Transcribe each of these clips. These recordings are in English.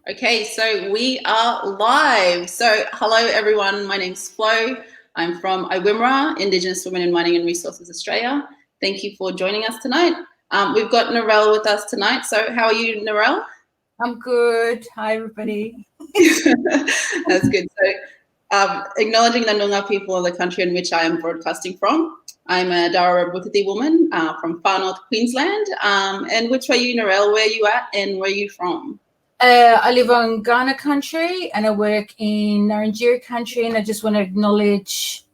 Okay, so we are live. So hello everyone, my name's Flo. I'm from IWIMRA, Indigenous Women in Mining and Resources Australia. Thank you for joining us tonight. We've got Narelle with us tonight. So how are you, Narelle? I'm good. Hi, everybody. That's good. So acknowledging the Noongar people of the country in which I am broadcasting from. I'm a Darra Butiti woman from far north Queensland. And which are you, Narelle? Where are you at and where are you from? I live on Kaurna country and I work in Narelle country, and I just want to acknowledge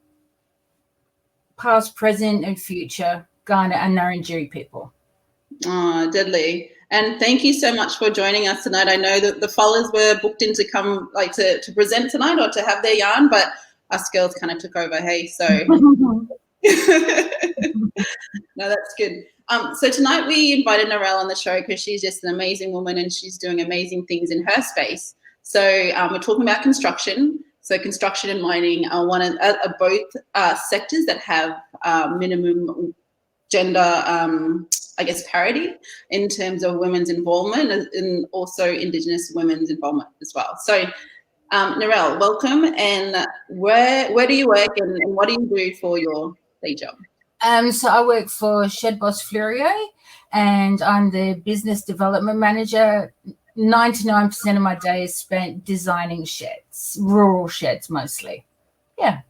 past, present and future Kaurna and Narelle people. Oh, deadly. And thank you so much for joining us tonight. I know that the followers were booked in to come, like to present tonight or to have their yarn, but us girls kind of took over, hey, so. No, that's good. So tonight we invited Narelle on the show because she's just an amazing woman and she's doing amazing things in her space. So we're talking about construction. So construction and mining are both sectors that have minimum gender, I guess, parity in terms of women's involvement and also Indigenous women's involvement as well. So Narelle, welcome. And where do you work and what do you do for your day job? So I work for ShedBoss Fleurier and I'm the business development manager. 99% of my day is spent designing sheds, rural sheds mostly. Yeah.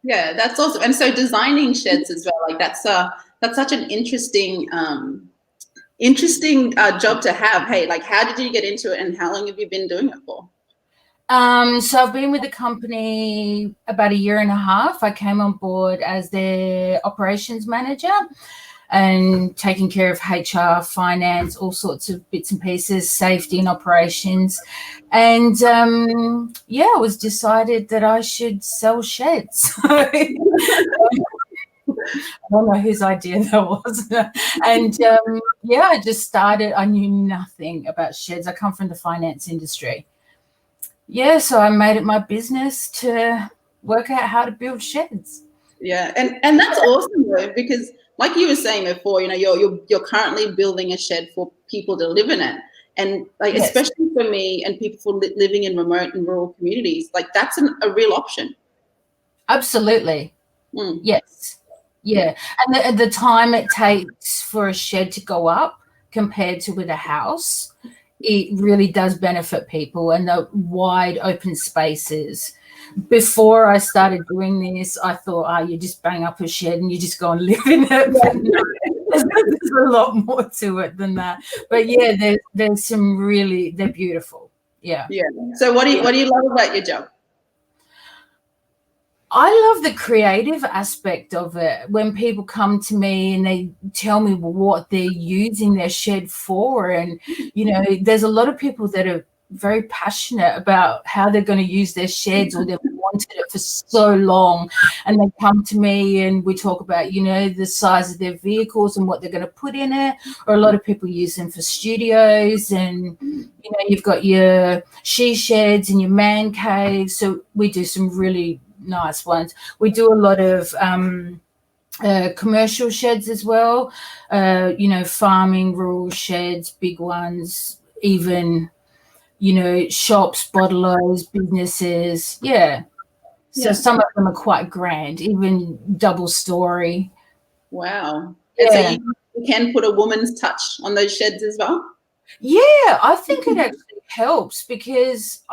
Yeah, that's awesome. And so designing sheds as well, like that's such an interesting job to have. Hey, like how did you get into it and how long have you been doing it for? So I've been with the company about 1.5 years. I came on board as their operations manager and taking care of HR, finance, all sorts of bits and pieces, safety and operations. And it was decided that I should sell sheds. I don't know whose idea that was. And I just started. I knew nothing about sheds. I come from the finance industry. Yeah, so I made it my business to work out how to build sheds. Yeah, and that's awesome though, because like you were saying before, you know, you're currently building a shed for people to live in it, and like yes. Especially for me and people for living in remote and rural communities, like that's a real option. Absolutely. Yes. Yeah, and the time it takes for a shed to go up compared to with a house, it really does benefit people, and the wide open spaces. Before I started doing this, I thought, you just bang up a shed and you just go and live in it. But no, there's a lot more to it than that. But yeah, there's some they're beautiful. Yeah. Yeah. So what do you love about your job? I love the creative aspect of it. When people come to me and they tell me what they're using their shed for, and you know, there's a lot of people that are very passionate about how they're going to use their sheds, or they've wanted it for so long, and they come to me and we talk about, you know, the size of their vehicles and what they're going to put in it. Or a lot of people use them for studios, and you know, you've got your she sheds and your man caves. So we do some really nice ones. We do a lot of commercial sheds as well, you know, farming, rural sheds, big ones, even, you know, shops, bottlers, businesses. Yeah. So some of them are quite grand, even double story. Wow. Yeah. And so you can put a woman's touch on those sheds as well? Yeah, I think it actually helps, because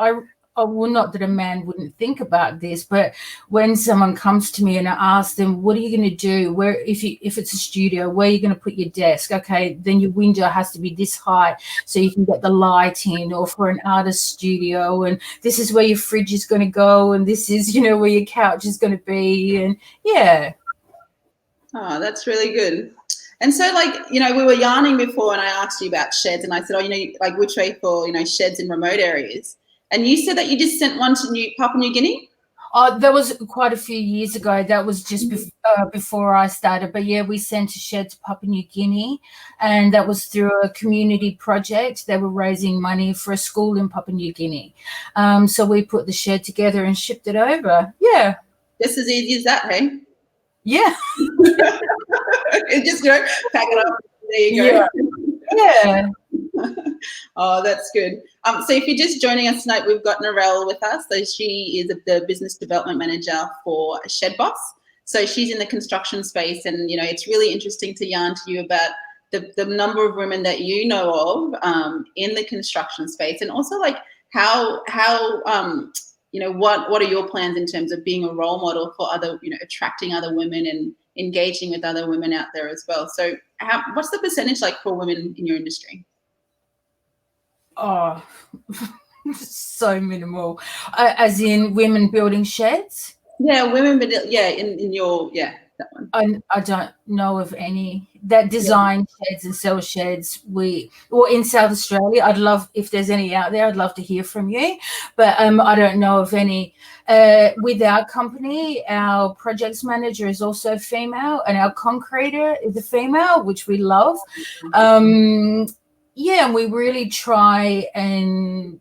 well, not that a man wouldn't think about this, but when someone comes to me and I ask them, what are you going to do? Where, if it's a studio, where are you going to put your desk? Okay, then your window has to be this height so you can get the light in. Or for an artist studio, and this is where your fridge is going to go, and this is, you know, where your couch is going to be. And yeah. Oh, that's really good. And so, like, you know, we were yarning before and I asked you about sheds, and I said, you know, like which way for, you know, sheds in remote areas. And you said that you just sent one to Papua New Guinea? That was quite a few years ago. That was just before I started. But yeah, we sent a shed to Papua New Guinea, and that was through a community project. They were raising money for a school in Papua New Guinea. So we put the shed together and shipped it over. Yeah. Just as easy as that, hey? Yeah. Just, you know, pack it up. There you go. Yeah. Oh, that's good. So if you're just joining us tonight, we've got Narelle with us. So she is the business development manager for ShedBoss. So she's in the construction space, and it's really interesting to yarn to you about the number of women that you know of in the construction space, and also like how what are your plans in terms of being a role model for other, attracting other women and engaging with other women out there as well. So what's the percentage like for women in your industry? Oh, so minimal. As in women building sheds? Yeah, women, but in your, that one. I don't know of any that design sheds and sell sheds. In South Australia, I'd love, if there's any out there, I'd love to hear from you. But I don't know of any. With our company, our projects manager is also female, and our concreter is a female, which we love. And we really try and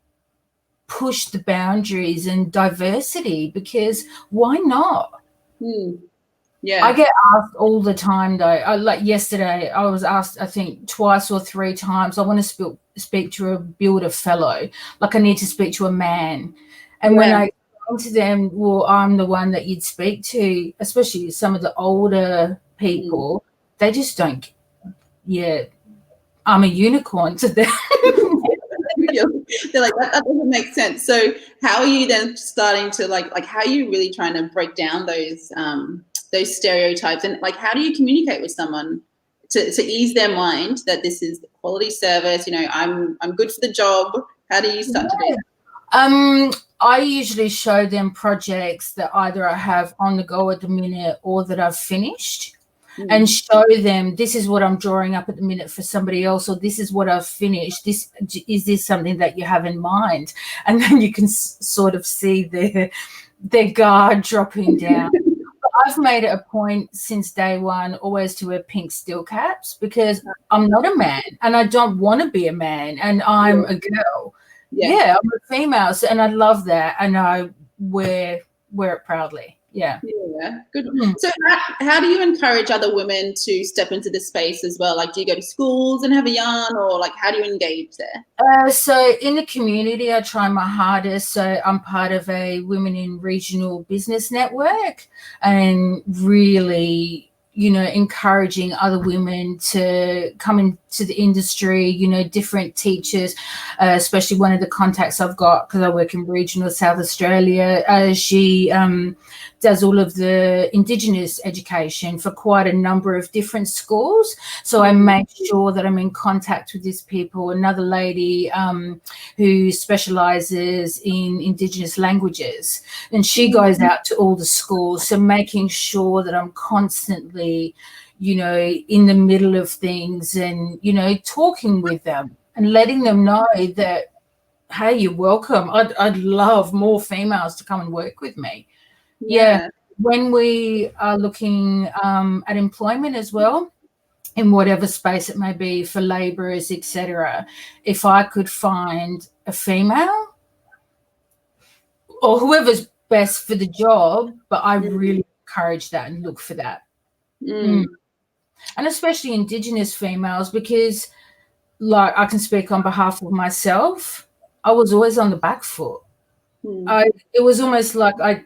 push the boundaries and diversity, because why not? Yeah, I get asked all the time though. Like yesterday, I was asked, I think twice or three times, I want to speak to a builder fellow, like I need to speak to a man. And when I go to them, well, I'm the one that you'd speak to, especially some of the older people. They just don't. I'm a unicorn to them. They're like, that doesn't make sense. So how are you then starting to like how are you really trying to break down those stereotypes, and like how do you communicate with someone to ease their mind that this is quality service, I'm good for the job? How do you start to do that? I usually show them projects that either I have on the go at the minute or that I've finished. And show them, this is what I'm drawing up at the minute for somebody else, or this is what I've finished. Is this something that you have in mind? And then you can sort of see their guard dropping down. I've made it a point since day one always to wear pink steel caps, because I'm not a man and I don't want to be a man, and I'm a girl. I'm a female, and I love that, and I wear it proudly. Yeah, good. So how do you encourage other women to step into this space as well? Like, do you go to schools and have a yarn, or like how do you engage there? So in the community, I try my hardest. So I'm part of a Women in Regional Business Network, and really, encouraging other women to come into the industry, different teachers, especially one of the contacts I've got, because I work in regional South Australia, she does all of the Indigenous education for quite a number of different schools. So I make sure that I'm in contact with these people. Another lady who specialises in Indigenous languages, and she goes out to all the schools. So making sure that I'm constantly, in the middle of things, and, talking with them and letting them know that, hey, you're welcome. I'd love more females to come and work with me. When we are looking at employment as well, in whatever space it may be, for labourers, etc., if I could find a female or whoever's best for the job, but I really encourage that and look for that. And especially Indigenous females, because, like, I can speak on behalf of myself, I was always on the back foot. It was almost like I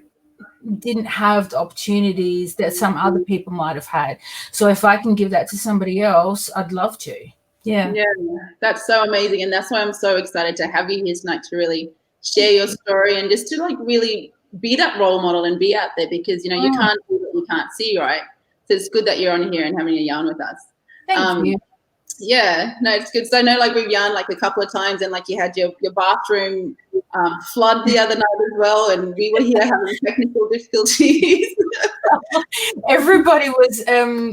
didn't have the opportunities that some other people might have had. So if I can give that to somebody else, I'd love to. Yeah, that's so amazing, and that's why I'm so excited to have you here tonight, to really share your story and just to like really be that role model and be out there, because you can't do what you can't see, right? So it's good that you're on here and having a yarn with us. Thank you. Yeah, no, it's good. So I know, like, we've yarned like a couple of times, and like you had your bathroom flood the other night as well, and we were here having technical difficulties. Everybody was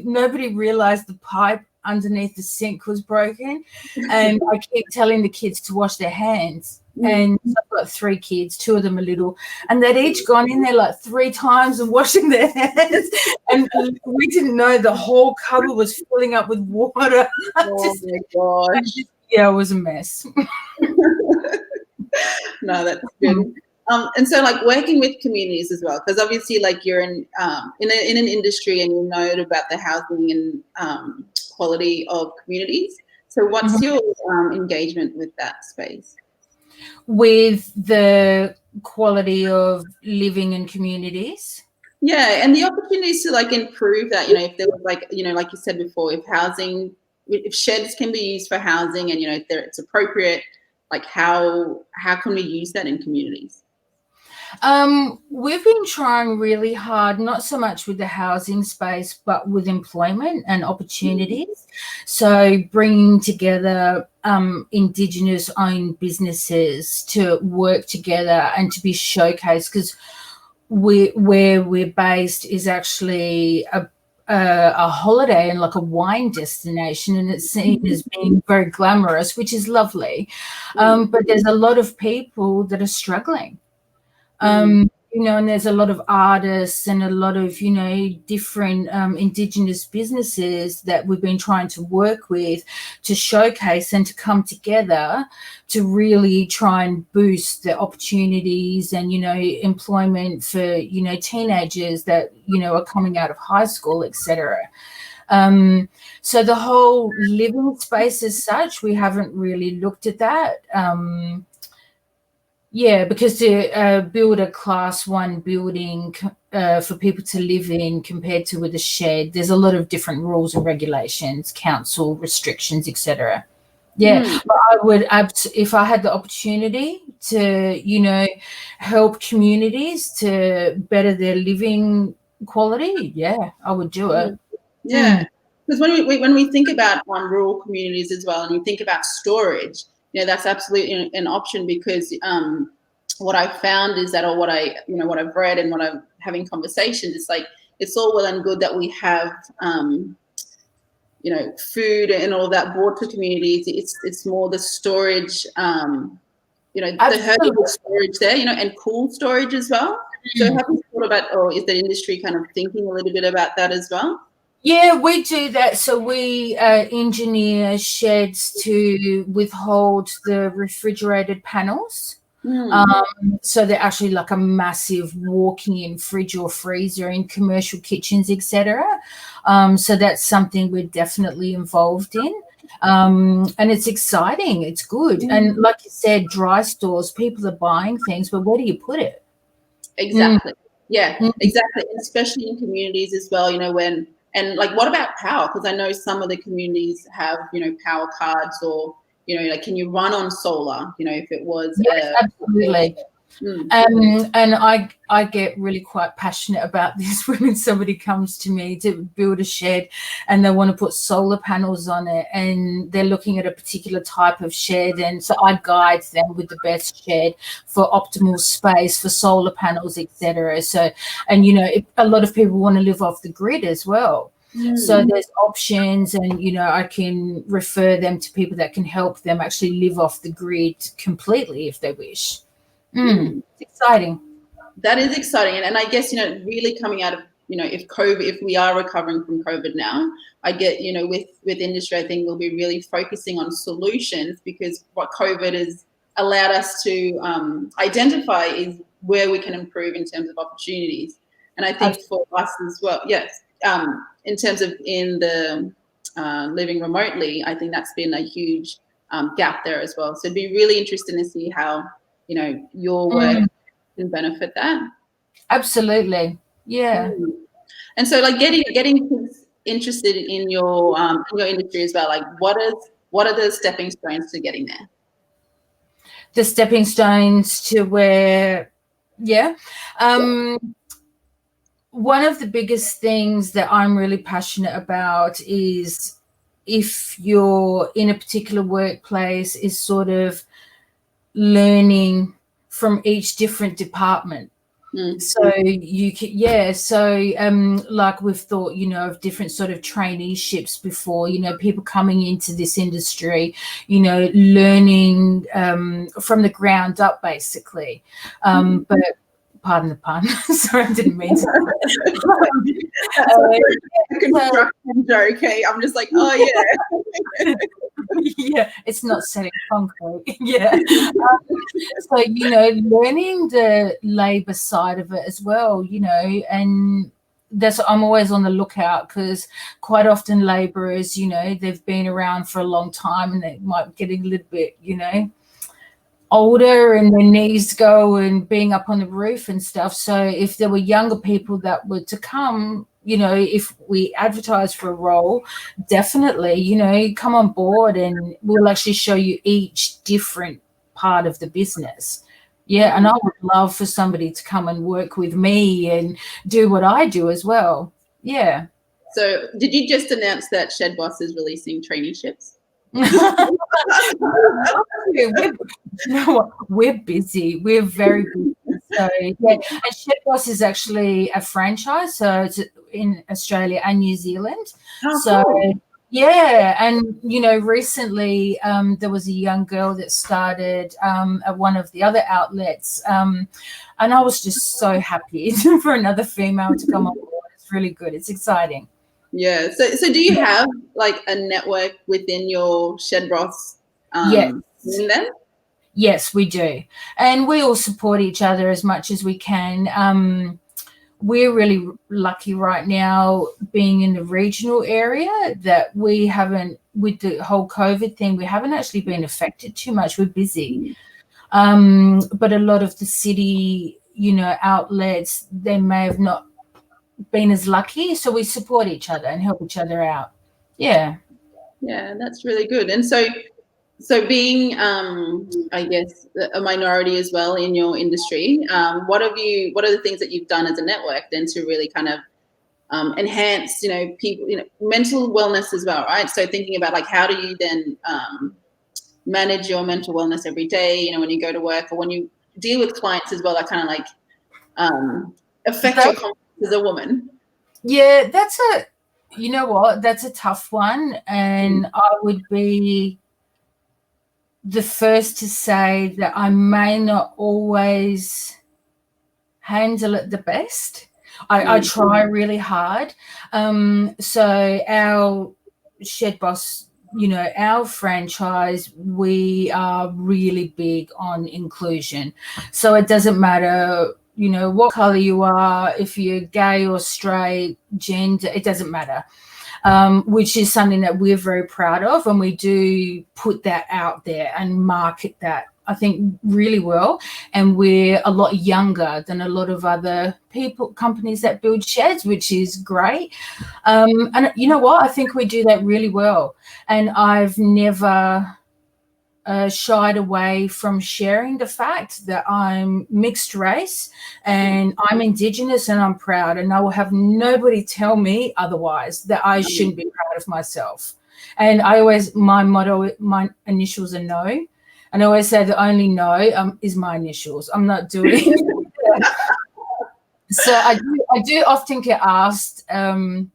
nobody realized the pipe underneath the sink was broken, and I keep telling the kids to wash their hands. And I've got 3 kids, 2 of them are little, and they'd each gone in there like 3 times and washing their hands, and we didn't know the whole cupboard was filling up with water. Oh my gosh. It was a mess. No, that's good. And so, like, working with communities as well, because obviously, like, you're in an industry and you know about the housing and quality of communities. So what's your engagement with that space? With the quality of living in communities? Yeah, and the opportunities to like improve that, if there was like, like you said before, if sheds can be used for housing and, if it's appropriate, like how can we use that in communities? We've been trying really hard, not so much with the housing space, but with employment and opportunities. So bringing together Indigenous owned businesses to work together and to be showcased, because where we're based is actually a holiday and like a wine destination, and it's seen as being very glamorous, which is lovely. But there's a lot of people that are struggling. And there's a lot of artists and a lot of, different Indigenous businesses that we've been trying to work with to showcase and to come together to really try and boost the opportunities and, employment for, teenagers that, are coming out of high school, etc. So the whole living space as such, we haven't really looked at that. Yeah, because to build a class 1 building for people to live in compared to with a shed, there's a lot of different rules and regulations, council restrictions, etc. Yeah, but I would, if I had the opportunity to, help communities to better their living quality, yeah, I would do it. Yeah, because when we think about rural communities as well, and we think about storage, that's absolutely an option, because what I found is that, or what I've read and what I'm having conversations, it's like, it's all well and good that we have, food and all that brought to communities. It's more the storage, the herbal storage there, and cool storage as well. So have you thought about, or is the industry kind of thinking a little bit about that as well? Yeah, we do that. So we engineer sheds to withhold the refrigerated panels. So they're actually like a massive walk-in fridge or freezer in commercial kitchens, etc. So that's something we're definitely involved in. And it's exciting. It's good. And like you said, dry stores, people are buying things, but where do you put it? Exactly. Yeah, exactly. And especially in communities as well, and like, what about power? Because I know some of the communities have, power cards, or, like, can you run on solar, if it was. Yes, absolutely. And I get really quite passionate about this when somebody comes to me to build a shed and they want to put solar panels on it, and they're looking at a particular type of shed, and so I guide them with the best shed for optimal space for solar panels, etc. So, and a lot of people want to live off the grid as well. So there's options, and I can refer them to people that can help them actually live off the grid completely if they wish. It's exciting. That is exciting. And I guess, really coming out of, if we are recovering from COVID now, I get, with industry, I think we'll be really focusing on solutions, because what COVID has allowed us to identify is where we can improve in terms of opportunities. And I think for us as well, yes, in terms of in the living remotely, I think that's been a huge gap there as well. So it'd be really interesting to see how, your work can benefit that. Absolutely. Yeah. And so, like, getting kids interested in your industry as well, like, what are the stepping stones to getting there? The stepping stones to where, one of the biggest things that I'm really passionate about is, if you're in a particular workplace, is sort of learning from each different department. So you can, like we've thought, of different sort of traineeships before, people coming into this industry, learning from the ground up, basically. But pardon the pun. Sorry, I didn't mean to. Construction joke, okay? I'm just like, oh yeah. Yeah, it's not setting concrete. Yeah. So, learning the labor side of it as well, and I'm always on the lookout, because quite often laborers, you know, they've been around for a long time and they might get a little bit, you know, older and their knees go and being up on the roof and stuff. So if there were younger people that were to come, you know, if we advertise for a role, definitely, you know, come on board and we'll actually show you each different part of the business. Yeah, and I would love for somebody to come and work with me and do what I do as well. Yeah. So did you just announce that ShedBoss is releasing traineeships? You know what? We're busy. We're very busy. So yeah, and ShedBoss is actually a franchise, so it's in Australia and New Zealand. Oh, so cool. yeah, and you know, recently there was a young girl that started at one of the other outlets, and I was just so happy for another female to come on board. It's really good. It's exciting. Yeah. So do you have like a network within your ShedBoss Yes. team then? Yes, we do. And we all support each other as much as we can. We're really lucky right now being in the regional area that we haven't, with the whole COVID thing, we haven't actually been affected too much. We're busy. But a lot of the city, you know, outlets, they may have not been as lucky. So we support each other and help each other out. Yeah. Yeah, that's really good. And so being, I guess, a minority as well in your industry, what are the things that you've done as a network then to really kind of enhance, you know, people, you know, mental wellness as well, right? So thinking about like, how do you then manage your mental wellness every day, you know, when you go to work or when you deal with clients as well, that kind of like affect your confidence as a woman? Yeah, you know what, that's a tough one. And I would be the first to say that I may not always handle it the best. I try really hard. So our ShedBoss, you know, our franchise, we are really big on inclusion. So it doesn't matter, you know, what color you are, if you're gay or straight, gender, it doesn't matter. Which is something that we're very proud of, and we do put that out there and market that, I think, really well. And we're a lot younger than a lot of other companies that build sheds, which is great. And you know what? I think we do that really well. And I've never shied away from sharing the fact that I'm mixed race and I'm Indigenous, and I'm proud, and I will have nobody tell me otherwise that I shouldn't be proud of myself. And my motto, my initials are no, and I always say the only no is my initials. I'm not doing So I do often get asked, I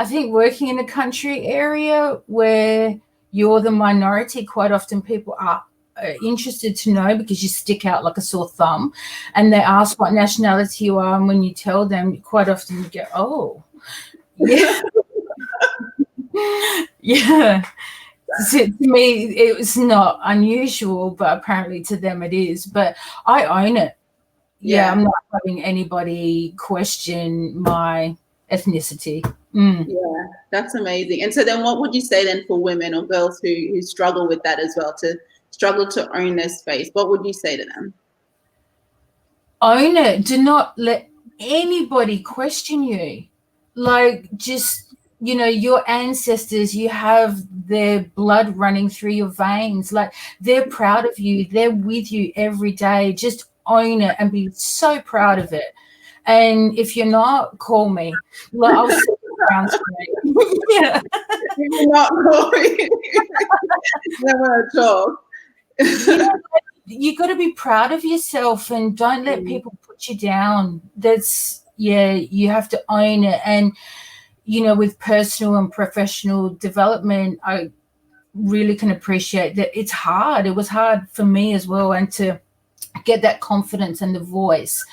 think working in a country area where you're the minority, quite often people are interested to know because you stick out like a sore thumb, and they ask what nationality you are, and when you tell them, quite often you go, oh, yeah. Yeah. To me, it was not unusual, but apparently to them it is. But I own it. Yeah, I'm not having anybody question my ethnicity. Yeah, that's amazing. And so then what would you say then for women or girls who struggle with that as well, to struggle to own their space? What would you say to them? Own it. Do not let anybody question you. Like, just, you know, your ancestors, you have their blood running through your veins. Like, they're proud of you. They're with you every day. Just own it and be so proud of it. And if you're not, call me. Like, I'll sit around straight. Yeah. You're not calling. Never at all. You know, you got to be proud of yourself and don't let people put you down. You have to own it. And, you know, with personal and professional development, I really can appreciate that it's hard. It was hard for me as well, and to get that confidence and the voice.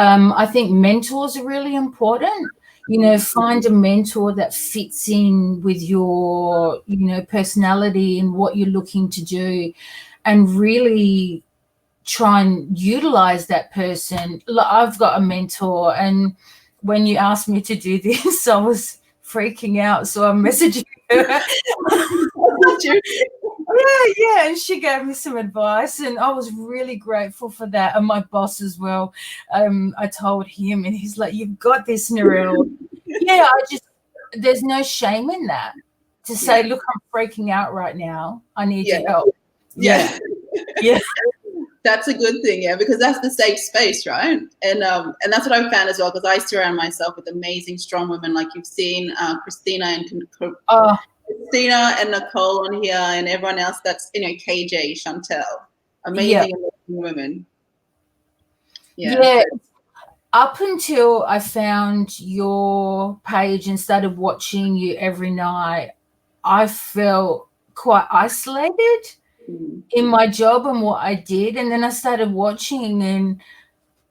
I think mentors are really important. You know, find a mentor that fits in with your, you know, personality and what you're looking to do, and really try and utilize that person. I've got a mentor, and when you asked me to do this, I was freaking out. So I'm messaging her. Yeah, and she gave me some advice, and I was really grateful for that. And my boss as well. I told him, and he's like, "You've got this, Narelle." Yeah, there's no shame in that. To say, "Look, I'm freaking out right now. I need your help." Yeah. Yeah. That's a good thing, because that's the safe space, right? And that's what I've found as well, because I surround myself with amazing, strong women, like you've seen Christina and Nicole on here, and everyone else that's, KJ, Chantel, amazing women. Yeah. Up until I found your page and started watching you every night, I felt quite isolated in my job and what I did. And then I started watching and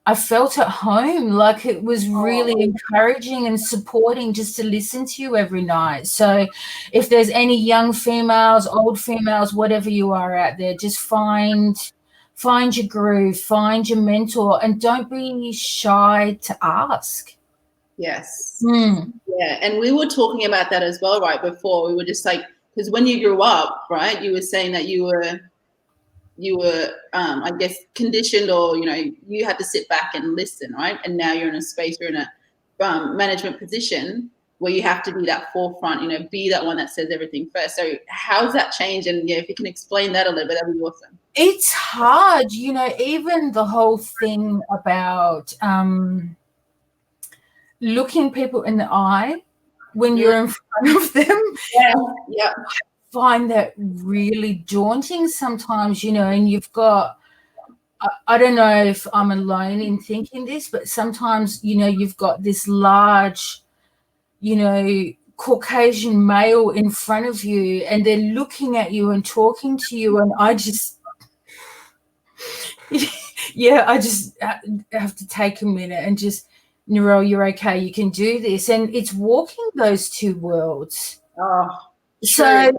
I felt at home, like it was really encouraging and supporting just to listen to you every night. So if there's any young females, old females, whatever you are out there, just find your groove, find your mentor, and don't be shy to ask. Yes. Yeah. And we were talking about that as well, right, before. We were just like, because when you grew up, right, you were saying that you were I guess conditioned, or you had to sit back and listen, right? And now you're in a space, you're in a management position where you have to be that forefront, be that one that says everything first. So how's that changed? And if you can explain that a little bit, that'd be awesome. It's hard, even the whole thing about looking people in the eye when you're in front of them. Yeah. Find that really daunting sometimes, and you've got, I don't know if I'm alone in thinking this, but sometimes, you've got this large, Caucasian male in front of you, and they're looking at you and talking to you, and I just have to take a minute and just, Narelle, you're okay, you can do this. And it's walking those two worlds. So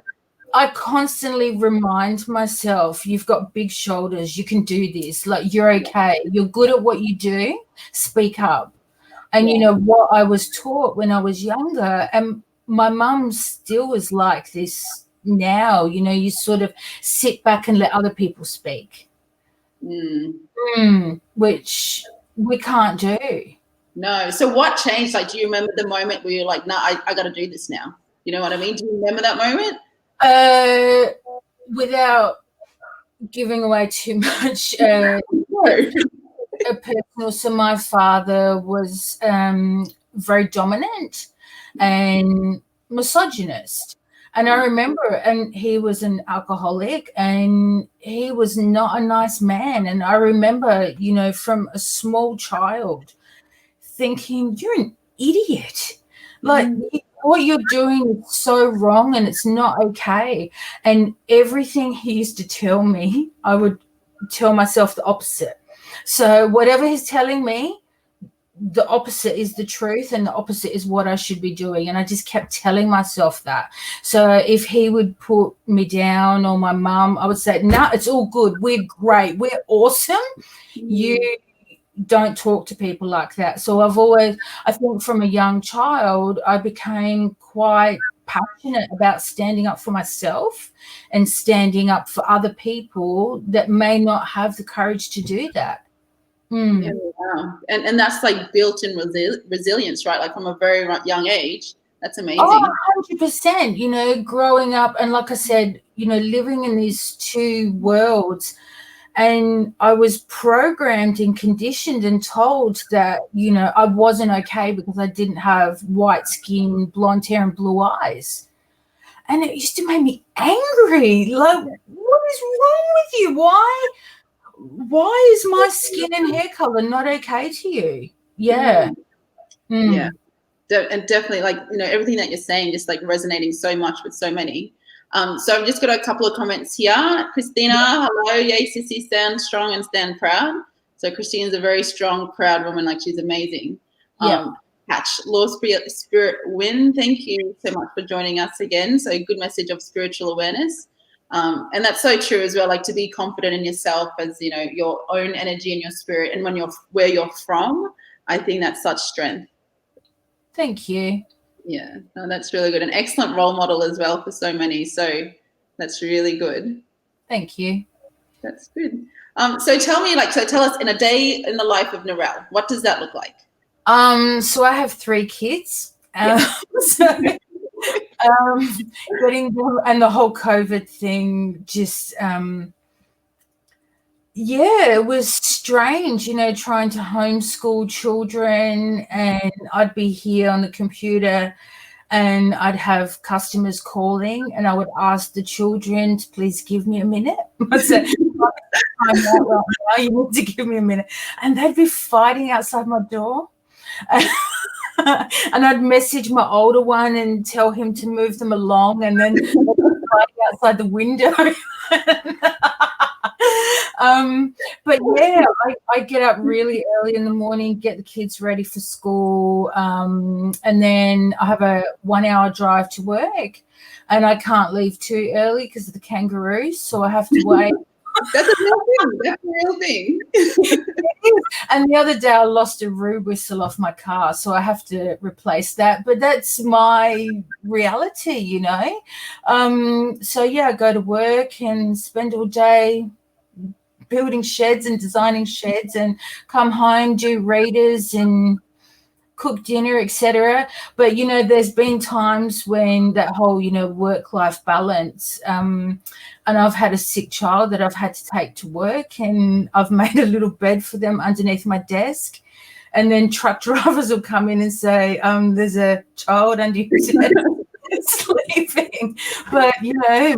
I constantly remind myself, you've got big shoulders, you can do this, like you're okay, you're good at what you do, speak up. And what I was taught when I was younger, and my mum still is like this now, you sort of sit back and let other people speak, which we can't do. No. So what changed? Like, do you remember the moment where you're like, no, I got to do this now? You know what I mean? Do you remember that moment? Without giving away too much, a personal. So my father was very dominant and misogynist. And I remember, and he was an alcoholic, and he was not a nice man. And I remember, from a small child thinking, you're an idiot. Like, what you're doing is so wrong and it's not okay. And everything he used to tell me, I would tell myself the opposite. So whatever he's telling me, the opposite is the truth, and the opposite is what I should be doing. And I just kept telling myself that. So if he would put me down, or my mum, I would say, no, it's all good. We're great. We're awesome. You don't talk to people like that. So I think from a young child, I became quite passionate about standing up for myself and standing up for other people that may not have the courage to do that. Yeah, wow. And that's like built-in resilience, right? Like from a very young age. That's amazing. 100%, growing up, and like I said, living in these two worlds. And I was programmed and conditioned and told that, I wasn't okay because I didn't have white skin, blonde hair, and blue eyes. And it used to make me angry. Like, what is wrong with you? Why is my skin and hair color not okay to you? Yeah. Yeah. And definitely, like, everything that you're saying just like resonating so much with so many. So I've just got a couple of comments here. Christina, hello. Yay, sissy, stand strong and stand proud. So Christina's a very strong, proud woman. Like, she's amazing. Catch Law Spirit Win. Thank you so much for joining us again. So good message of spiritual awareness. And that's so true as well. Like, to be confident in yourself as, your own energy and your spirit, and where you're from. I think that's such strength. Thank you. Yeah, no, that's really good. An excellent role model as well for so many. So that's really good. Thank you. That's good. So tell me, tell us, in a day in the life of Narelle, what does that look like? So I have 3 kids. So getting them, and the whole COVID thing just it was strange, trying to homeschool children, and I'd be here on the computer and I'd have customers calling and I would ask the children to please give me a minute. I said, I'm out right now, you need to give me a minute. And they'd be fighting outside my door. And I'd message my older one and tell him to move them along, and then fighting outside the window. But yeah, I get up really early in the morning, get the kids ready for school, and then I have a 1-hour drive to work, and I can't leave too early because of the kangaroos, so I have to wait. That's a real thing. That's a real thing. And the other day I lost a roo whistle off my car, so I have to replace that. But that's my reality, So yeah, I go to work and spend all day building sheds and designing sheds, and come home, do readers and cook dinner, etc. But there's been times when that whole work-life balance, and I've had a sick child that I've had to take to work, and I've made a little bed for them underneath my desk, and then truck drivers will come in and say, there's a child under your desk sleeping. But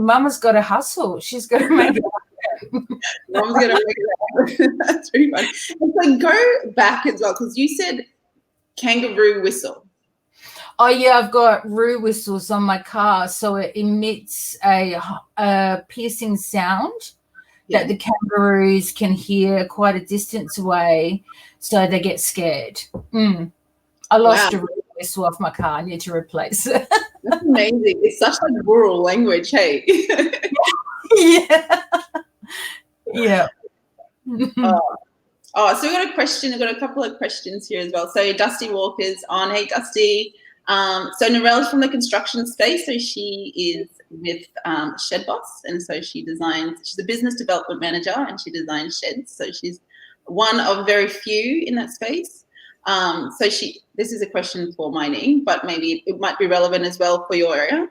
mama's got to hustle, she's got to make it happen. Mom's gonna make it happen. That's pretty funny. And so go back as well, because you said kangaroo whistle. Oh yeah, I've got roo whistles on my car, so it emits a piercing sound that the kangaroos can hear quite a distance away, so they get scared. I lost a roo whistle off my car. I need to replace it. That's amazing. It's such like rural language, hey. Yeah. Yeah. So we got a question. We've got a couple of questions here as well. So Dusty Walker's on. Hey, Dusty. So Narelle's from the construction space. So she is with ShedBoss. And so she's a business development manager, and she designs sheds. So she's one of very few in that space. This is a question for mining, but maybe it might be relevant as well for your area.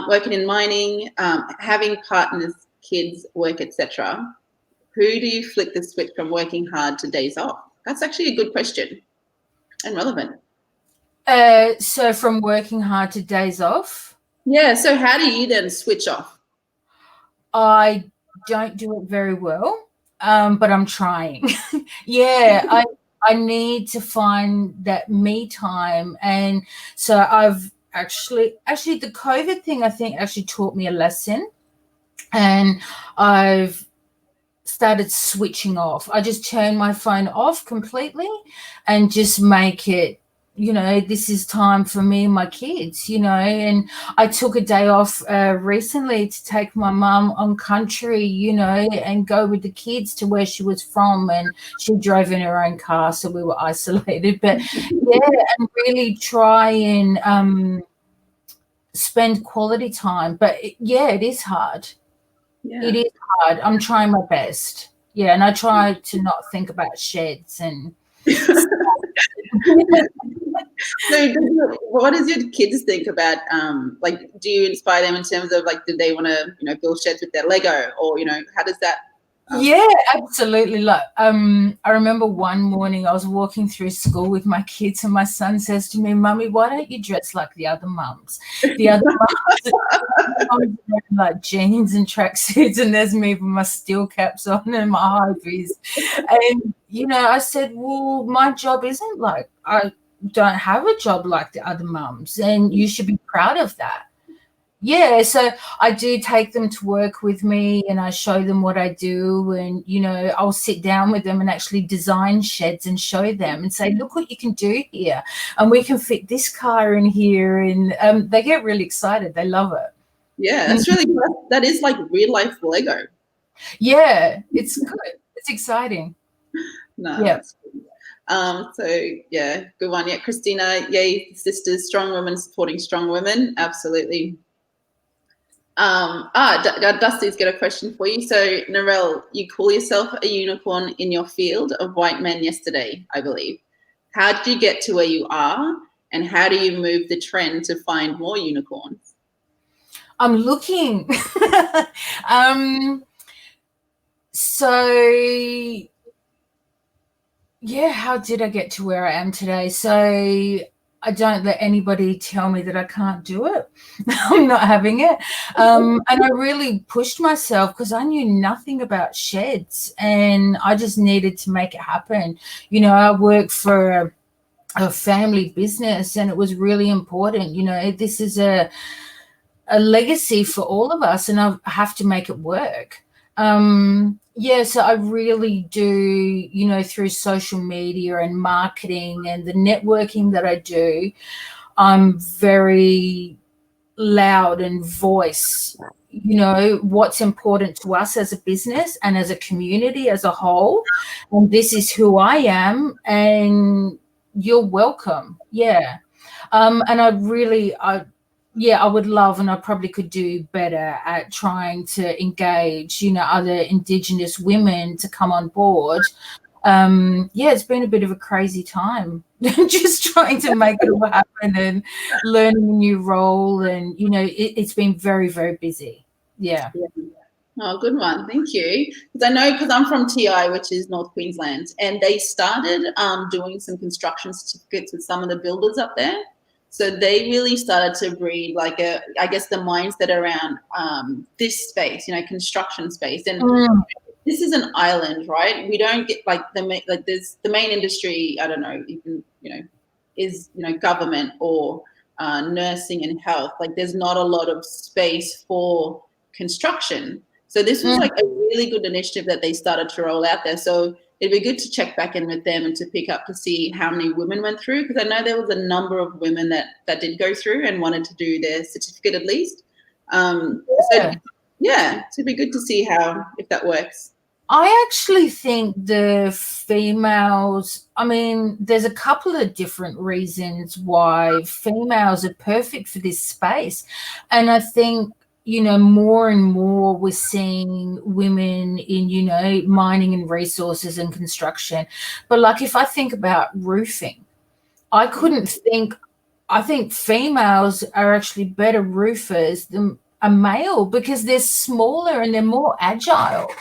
Working in mining, having partners, kids, work, etc. Who do you flick the switch from working hard to days off? That's actually a good question and relevant. So from working hard to days off? Yeah, so how do you then switch off? I don't do it very well, but I'm trying. Yeah, I need to find that me time. And so I've actually the COVID thing, I think, actually taught me a lesson. And I've started switching off. I just turn my phone off completely and just make it, this is time for me and my kids, and I took a day off recently to take my mum on country, and go with the kids to where she was from, and she drove in her own car, so we were isolated. But and really try and spend quality time. But it is hard. Yeah. It is hard. I'm trying my best. Yeah, and I try to not think about sheds and So what does your kids think about, do you inspire them in terms of do they want to, build sheds with their Lego, or, how does that? Yeah, absolutely. Look, I remember one morning I was walking through school with my kids, and my son says to me, "Mummy, why don't you dress like the other mums? The other mums wearing like jeans and tracksuits, and there's me with my steel caps on and my high vis." And I said, "Well, my job isn't like, I don't have a job like the other mums, and you should be proud of that." Yeah, so I do take them to work with me, and I show them what I do, and I'll sit down with them and actually design sheds and show them and say, "Look what you can do here, and we can fit this car in here," and they get really excited. They love it. Yeah, that's really good. That is like real life Lego. Yeah, it's good. It's exciting. No, yeah. So yeah, good one. Yeah, Christina, yay, sisters, strong women supporting strong women. Absolutely. Dusty's got a question for you. So Narelle, you call yourself a unicorn in your field of white men yesterday, I believe. How did you get to where you are, and how do you move the trend to find more unicorns? I'm looking. So yeah, how did I get to where I am today? So I don't let anybody tell me that I can't do it. I'm not having it. And I really pushed myself because I knew nothing about sheds and I just needed to make it happen. You know, I work for a family business and it was really important. You know, this is a legacy for all of us and I have to make it work. Yeah, so I really do, you know, through social media and marketing and the networking that I do, I'm very loud and voice, you know, what's important to us as a business and as a community as a whole. And this is who I am and you're welcome. Yeah. And I would love, and I probably could do better at trying to engage, you know, other Indigenous women to come on board. Yeah, it's been a bit of a crazy time just trying to make it all happen and learning a new role. And, you know, it's been very, very busy. Yeah. Oh, good one. Thank you. Because I know, because I'm from TI, which is North Queensland, and they started doing some construction certificates with some of the builders up there. So they really started to breed like I guess the mindset around this space, you know, construction space. And this is an island, right? We don't get there's the main industry, I don't know, even, you know, is, you know, government or nursing and health. Like there's not a lot of space for construction. So this was like a really good initiative that they started to roll out there. So it'd be good to check back in with them and to pick up to see how many women went through, because I know there was a number of women that did go through and wanted to do their certificate at least. So it'd be good to see if that works. I actually think the females, I mean, there's a couple of different reasons why females are perfect for this space. And I think, you know, more and more we're seeing women in, you know, mining and resources and construction. But like if I think about roofing, I think females are actually better roofers than a male because they're smaller and they're more agile.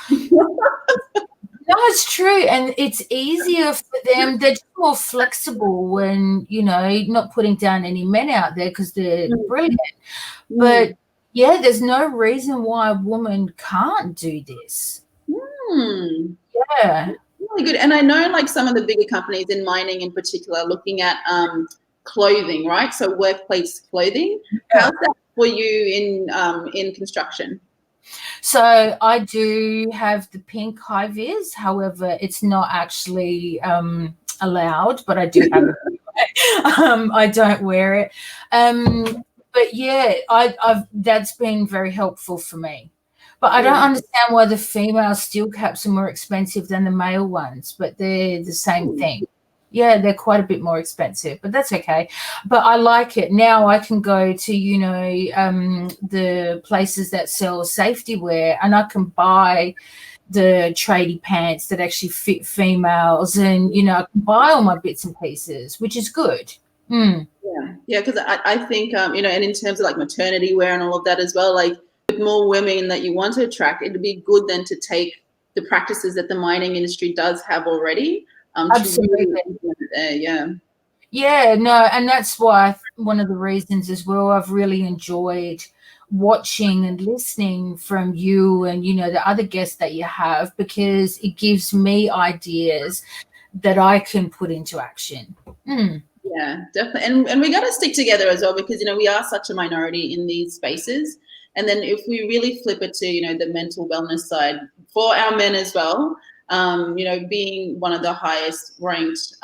No, it's true. And it's easier for them. They're just more flexible when, you know, not putting down any men out there because they're brilliant. But yeah, there's no reason why a woman can't do this. Yeah. Really good. And I know like some of the bigger companies in mining in particular are looking at clothing, right? So workplace clothing. How's that for you in construction? So I do have the pink high vis. However, it's not actually allowed, but I do have it. I don't wear it. But yeah, I've that's been very helpful for me. But I don't understand why the female steel caps are more expensive than the male ones, but they're the same thing. Yeah, they're quite a bit more expensive, but that's okay. But I like it. Now I can go to, you know, the places that sell safety wear and I can buy the tradie pants that actually fit females and, you know, I can buy all my bits and pieces, which is good. Yeah, because I think, you know, and in terms of like maternity wear and all of that as well, like with more women that you want to attract, it'd be good then to take the practices that the mining industry does have already. Absolutely. Yeah, no, and that's why one of the reasons as well I've really enjoyed watching and listening from you and, you know, the other guests that you have, because it gives me ideas that I can put into action. Yeah, definitely. And we got to stick together as well, because, you know, we are such a minority in these spaces. And then if we really flip it to, you know, the mental wellness side for our men as well, you know, being one of the highest ranked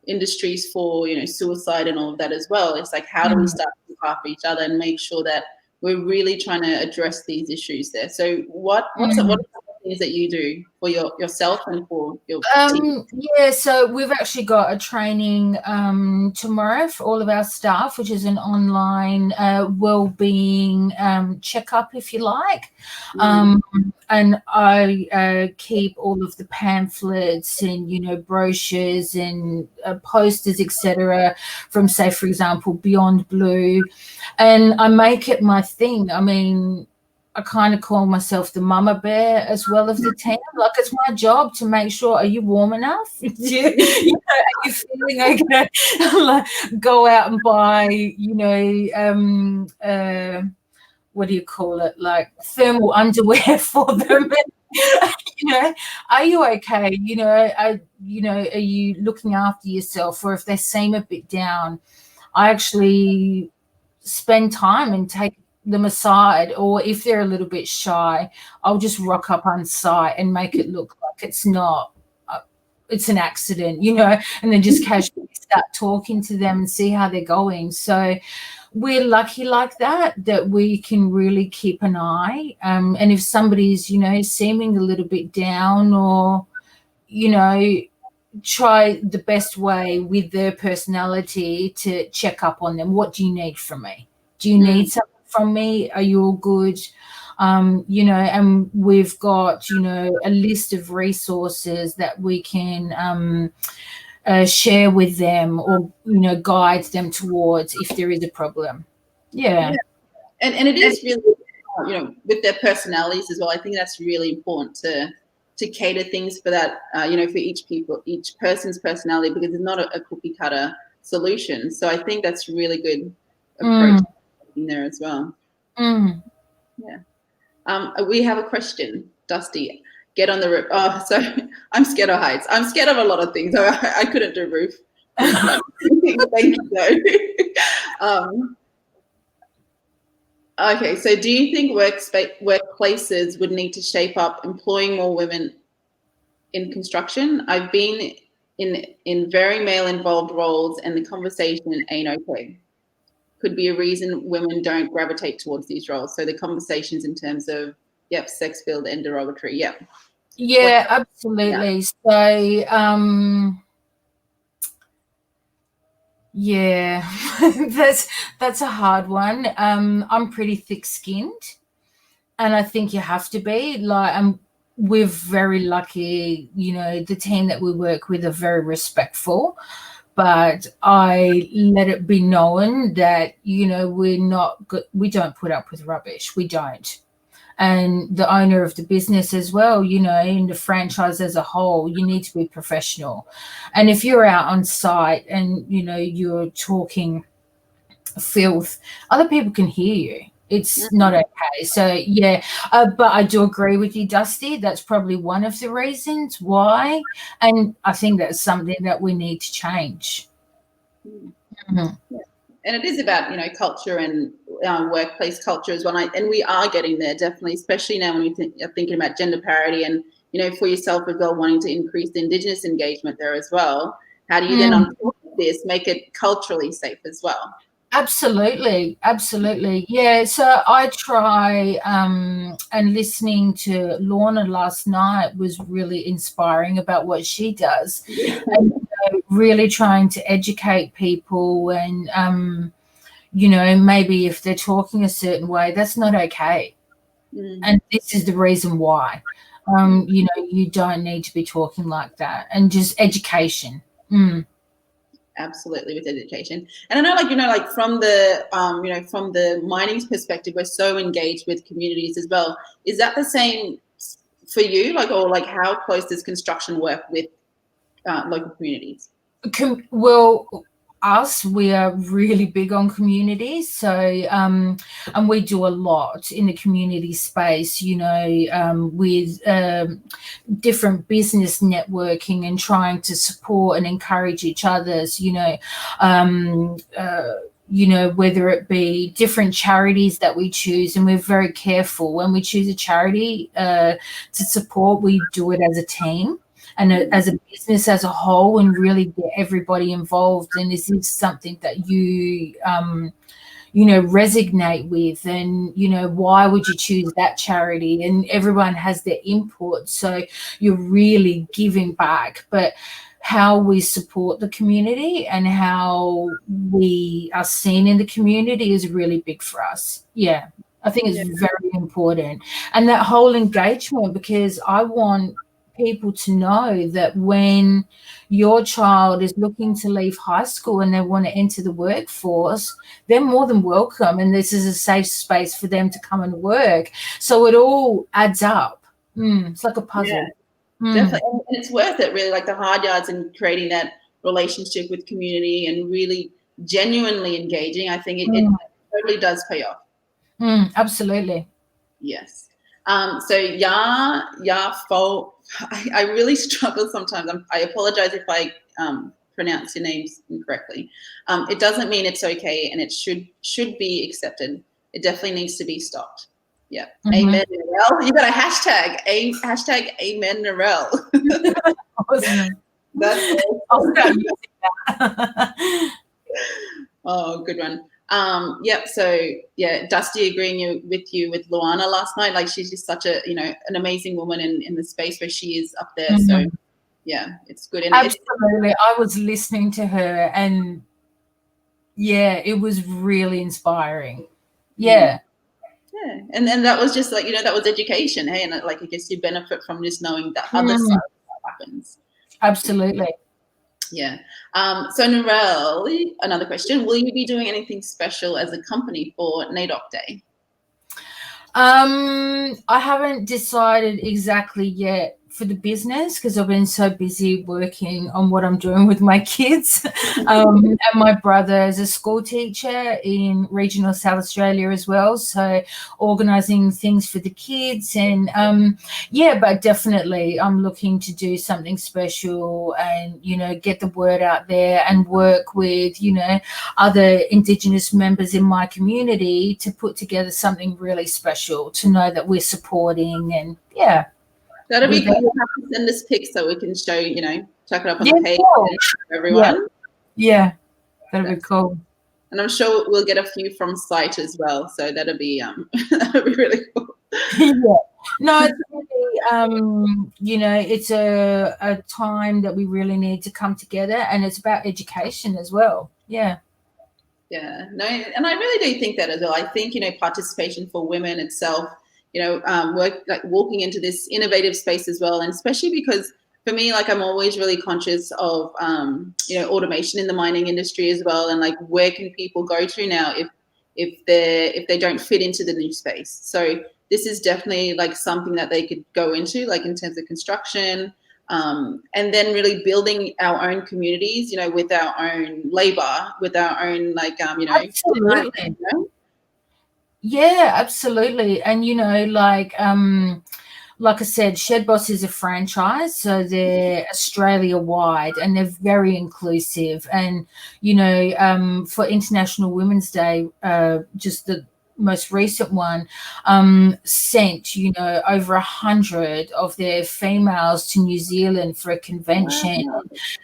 industries for, you know, suicide and all of that as well. It's like, how do we start to look after each other and make sure that we're really trying to address these issues there? So what are some things that you do for yourself and for your team? Yeah, so we've actually got a training tomorrow for all of our staff, which is an online well-being checkup, if you like. And I keep all of the pamphlets and, you know, brochures and posters, etc., from, say, for example, Beyond Blue, and I make it my thing. I mean, I kind of call myself the mama bear as well of the team. Like, it's my job to make sure, are you warm enough? You know, are you feeling okay? Like, go out and buy, you know, what do you call it? Like thermal underwear for them. You know, are you okay? You know, are you looking after yourself? Or if they seem a bit down, I actually spend time and take them aside, or if they're a little bit shy, I'll just rock up on site and make it look like it's not it's an accident, you know, and then just casually start talking to them and see how they're going. So we're lucky like that we can really keep an eye, and if somebody's, you know, seeming a little bit down, or, you know, try the best way with their personality to check up on them. What do you need from me? Do you need something from me? Are you all good? You know, and we've got, you know, a list of resources that we can share with them, or, you know, guide them towards if there is a problem. Yeah. And it is really, you know, with their personalities as well. I think that's really important to cater things for that, you know, for each person's personality, because it's not a cookie cutter solution. So I think that's really good approach in there as well. Yeah. We have a question, Dusty. Get on the roof. Oh, so I'm scared of heights. I'm scared of a lot of things. So I couldn't do roof. Thank you, though. Okay, so do you think workplaces would need to shape up employing more women in construction? I've been in very male-involved roles, and the conversation ain't okay. Could be a reason women don't gravitate towards these roles. So the conversations in terms of, yep, sex-filled and derogatory, yep. Yeah, absolutely. So, yeah, that's a hard one. I'm pretty thick-skinned, and I think you have to be. Like, we're very lucky, you know, the team that we work with are very respectful, but I let it be known that, you know, we don't put up with rubbish. We don't. And the owner of the business as well, you know, and the franchise as a whole, you need to be professional. And if you're out on site and, you know, you're talking filth, other people can hear you. It's not okay. So, yeah, but I do agree with you, Dusty. That's probably one of the reasons why. And I think that's something that we need to change. Yeah. And it is about, you know, culture and workplace culture as well. And we are getting there, definitely, especially now when we are thinking about gender parity and, you know, for yourself as well, wanting to increase the Indigenous engagement there as well. How do you then, on top of this, make it culturally safe as well? Absolutely. Yeah. So I try, and listening to Lorna last night was really inspiring about what she does. And, you know, really trying to educate people, and, you know, maybe if they're talking a certain way, that's not okay. And this is the reason why. You know, you don't need to be talking like that, and just education. Absolutely, with education. And I know, like, you know, like from the you know, from the mining's perspective, we're so engaged with communities as well. Is that the same for you? Like, or like, how close does construction work with local communities? Well, we are really big on communities. So, and we do a lot in the community space, you know, with different business networking and trying to support and encourage each other's, you know, whether it be different charities that we choose. And we're very careful when we choose a charity to support, we do it as a team and as a business as a whole, and really get everybody involved. And this is something that you resonate with, and why would you choose that charity, and everyone has their input, so you're really giving back. But how we support the community and how we are seen in the community is really big for us. Yeah, I think it's very important. And that whole engagement, because I want people to know that when your child is looking to leave high school and they want to enter the workforce, they're more than welcome, and this is a safe space for them to come and work. So it all adds up. It's like a puzzle. Definitely, and it's worth it, really, like the hard yards and creating that relationship with community and really genuinely engaging. I think it totally does pay off. Absolutely. Yes. So I really struggle sometimes. I apologize if I pronounce your names incorrectly. It doesn't mean it's okay, and it should be accepted. It definitely needs to be stopped. Yeah. Amen, Narelle. You got a hashtag. Hashtag Amen, Narelle. Awesome. I'll start using that. Oh, good one. So Dusty agreeing with you with Luana last night. Like, she's just such a, an amazing woman in the space where she is up there. So yeah, it's good. And absolutely. I was listening to her, and it was really inspiring. Yeah. Yeah. And then that was just like, that was education. Hey, and like, I guess you benefit from just knowing the other side of what happens. Absolutely. Yeah. So Narelle, another question. Will you be doing anything special as a company for NAIDOC Day? I haven't decided exactly yet for the business, because I've been so busy working on what I'm doing with my kids. And my brother is a school teacher in regional South Australia as well, so organising things for the kids. And but definitely I'm looking to do something special and get the word out there and work with other Indigenous members in my community to put together something really special, to know that we're supporting. And that'll be cool. You'll have to send us pics so we can show, chuck it up on the page for everyone. Yeah, that'll be cool. And I'm sure we'll get a few from site as well. So that'll be really cool. No, it's really, it's a time that we really need to come together, and it's about education as well. Yeah. Yeah, no, and I really do think that as well. I think, participation for women itself, walking into this innovative space as well. And especially because for me, like, I'm always really conscious of, automation in the mining industry as well. And like, where can people go to now if they don't fit into the new space? So this is definitely like something that they could go into, like in terms of construction, and then really building our own communities, with our own labor, with our own, like, absolutely. Yeah, absolutely. And like I said, ShedBoss is a franchise, so they're Australia wide, and they're very inclusive. And for International Women's Day, just the most recent one, sent over 100 of their females to New Zealand for a convention. Wow.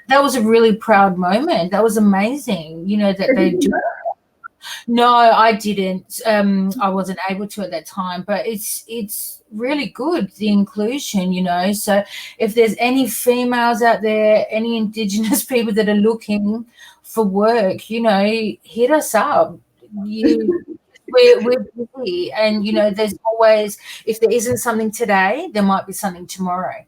That was a really proud moment. That was amazing. That they do. No, I didn't. I wasn't able to at that time, but it's really good, the inclusion, So if there's any females out there, any Indigenous people that are looking for work, hit us up. We're busy, and there's always, if there isn't something today, there might be something tomorrow.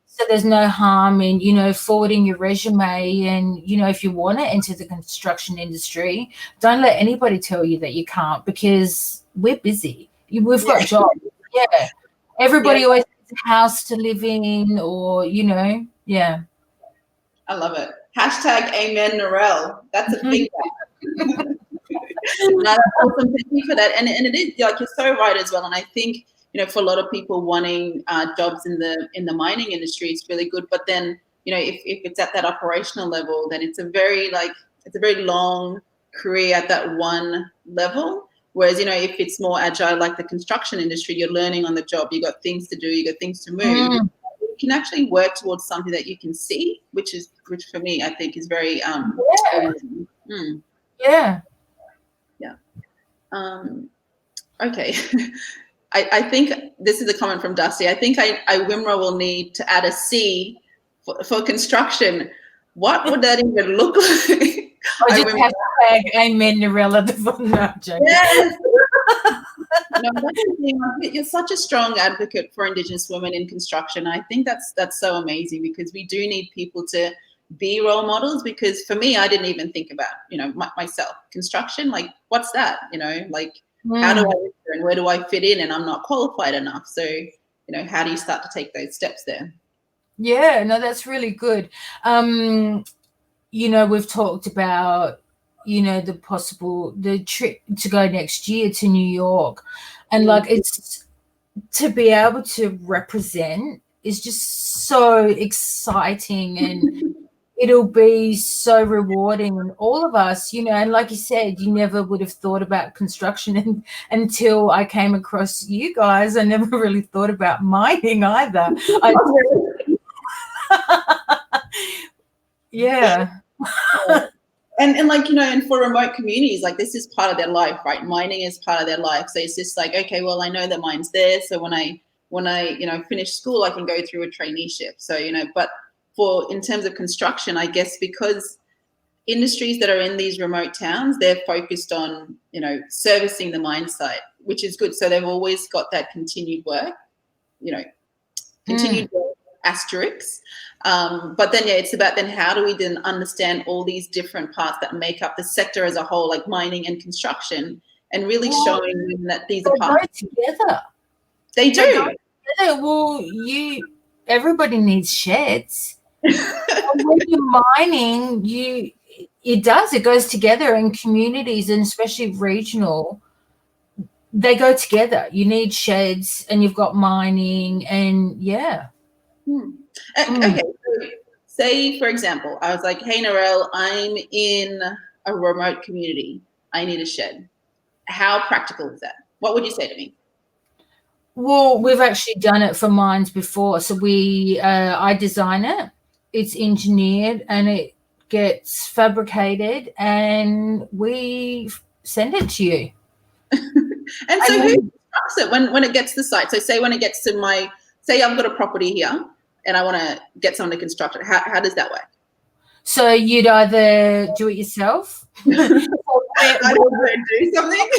So there's no harm in, forwarding your resume, and, if you want to enter the construction industry, don't let anybody tell you that you can't, because we're busy. We've got jobs. Yeah. Everybody always has a house to live in, or, yeah. I love it. Hashtag Amen, Narelle. That's a big one. No, that's awesome. Thank you for that. And it is, like, you're so right as well. And I think, for a lot of people wanting jobs in the mining industry, it's really good. But then, if it's at that operational level, then it's a very long career at that one level. Whereas, if it's more agile, like the construction industry, you're learning on the job. You got things to do. You got things to move. You can actually work towards something that you can see, which for me, I think is very Yeah. Yeah. Okay. I think this is a comment from Dusty. I think IWIMRA will need to add a C for construction. What would that even look like? I just hashtag amen Narelle at the bottom. No, I'm joking. Yes. No, that's the thing. You're such a strong advocate for Indigenous women in construction. I think that's so amazing, because we do need people to be role models. Because for me, I didn't even think about, myself. Construction, like, what's that? Like, how do I enter and where do I fit in? And I'm not qualified enough. So, how do you start to take those steps there? Yeah, no, that's really good. We've talked about, the trip to go next year to New York, and like, it's to be able to represent is just so exciting, and it'll be so rewarding. And all of us, and like you said, you never would have thought about construction until I came across you guys. I never really thought about mining either. Yeah. And like, and for remote communities, like, this is part of their life, right? Mining is part of their life. So it's just like, okay, well, I know the mine's there. So when I finish school, I can go through a traineeship. So, but in terms of construction, I guess, because industries that are in these remote towns, they're focused on, servicing the mine site, which is good. So they've always got that continued work, continued work, asterisks. But then, it's about then how do we then understand all these different parts that make up the sector as a whole, like mining and construction, and really showing them that these are parts together. They do. Well, everybody needs sheds. When you're mining, it goes together in communities, and especially regional. They go together. You need sheds, and you've got mining, and yeah. Okay, so say, for example, I was like, hey, Narelle, I'm in a remote community. I need a shed. How practical is that? What would you say to me? Well, we've actually done it for mines before. So I design it, it's engineered, and it gets fabricated, and we send it to you. And so who constructs it when it gets to the site? So say when it gets to say I've got a property here and I want to get someone to construct it. How does that work? So you'd either do it yourself. I don't know, do something.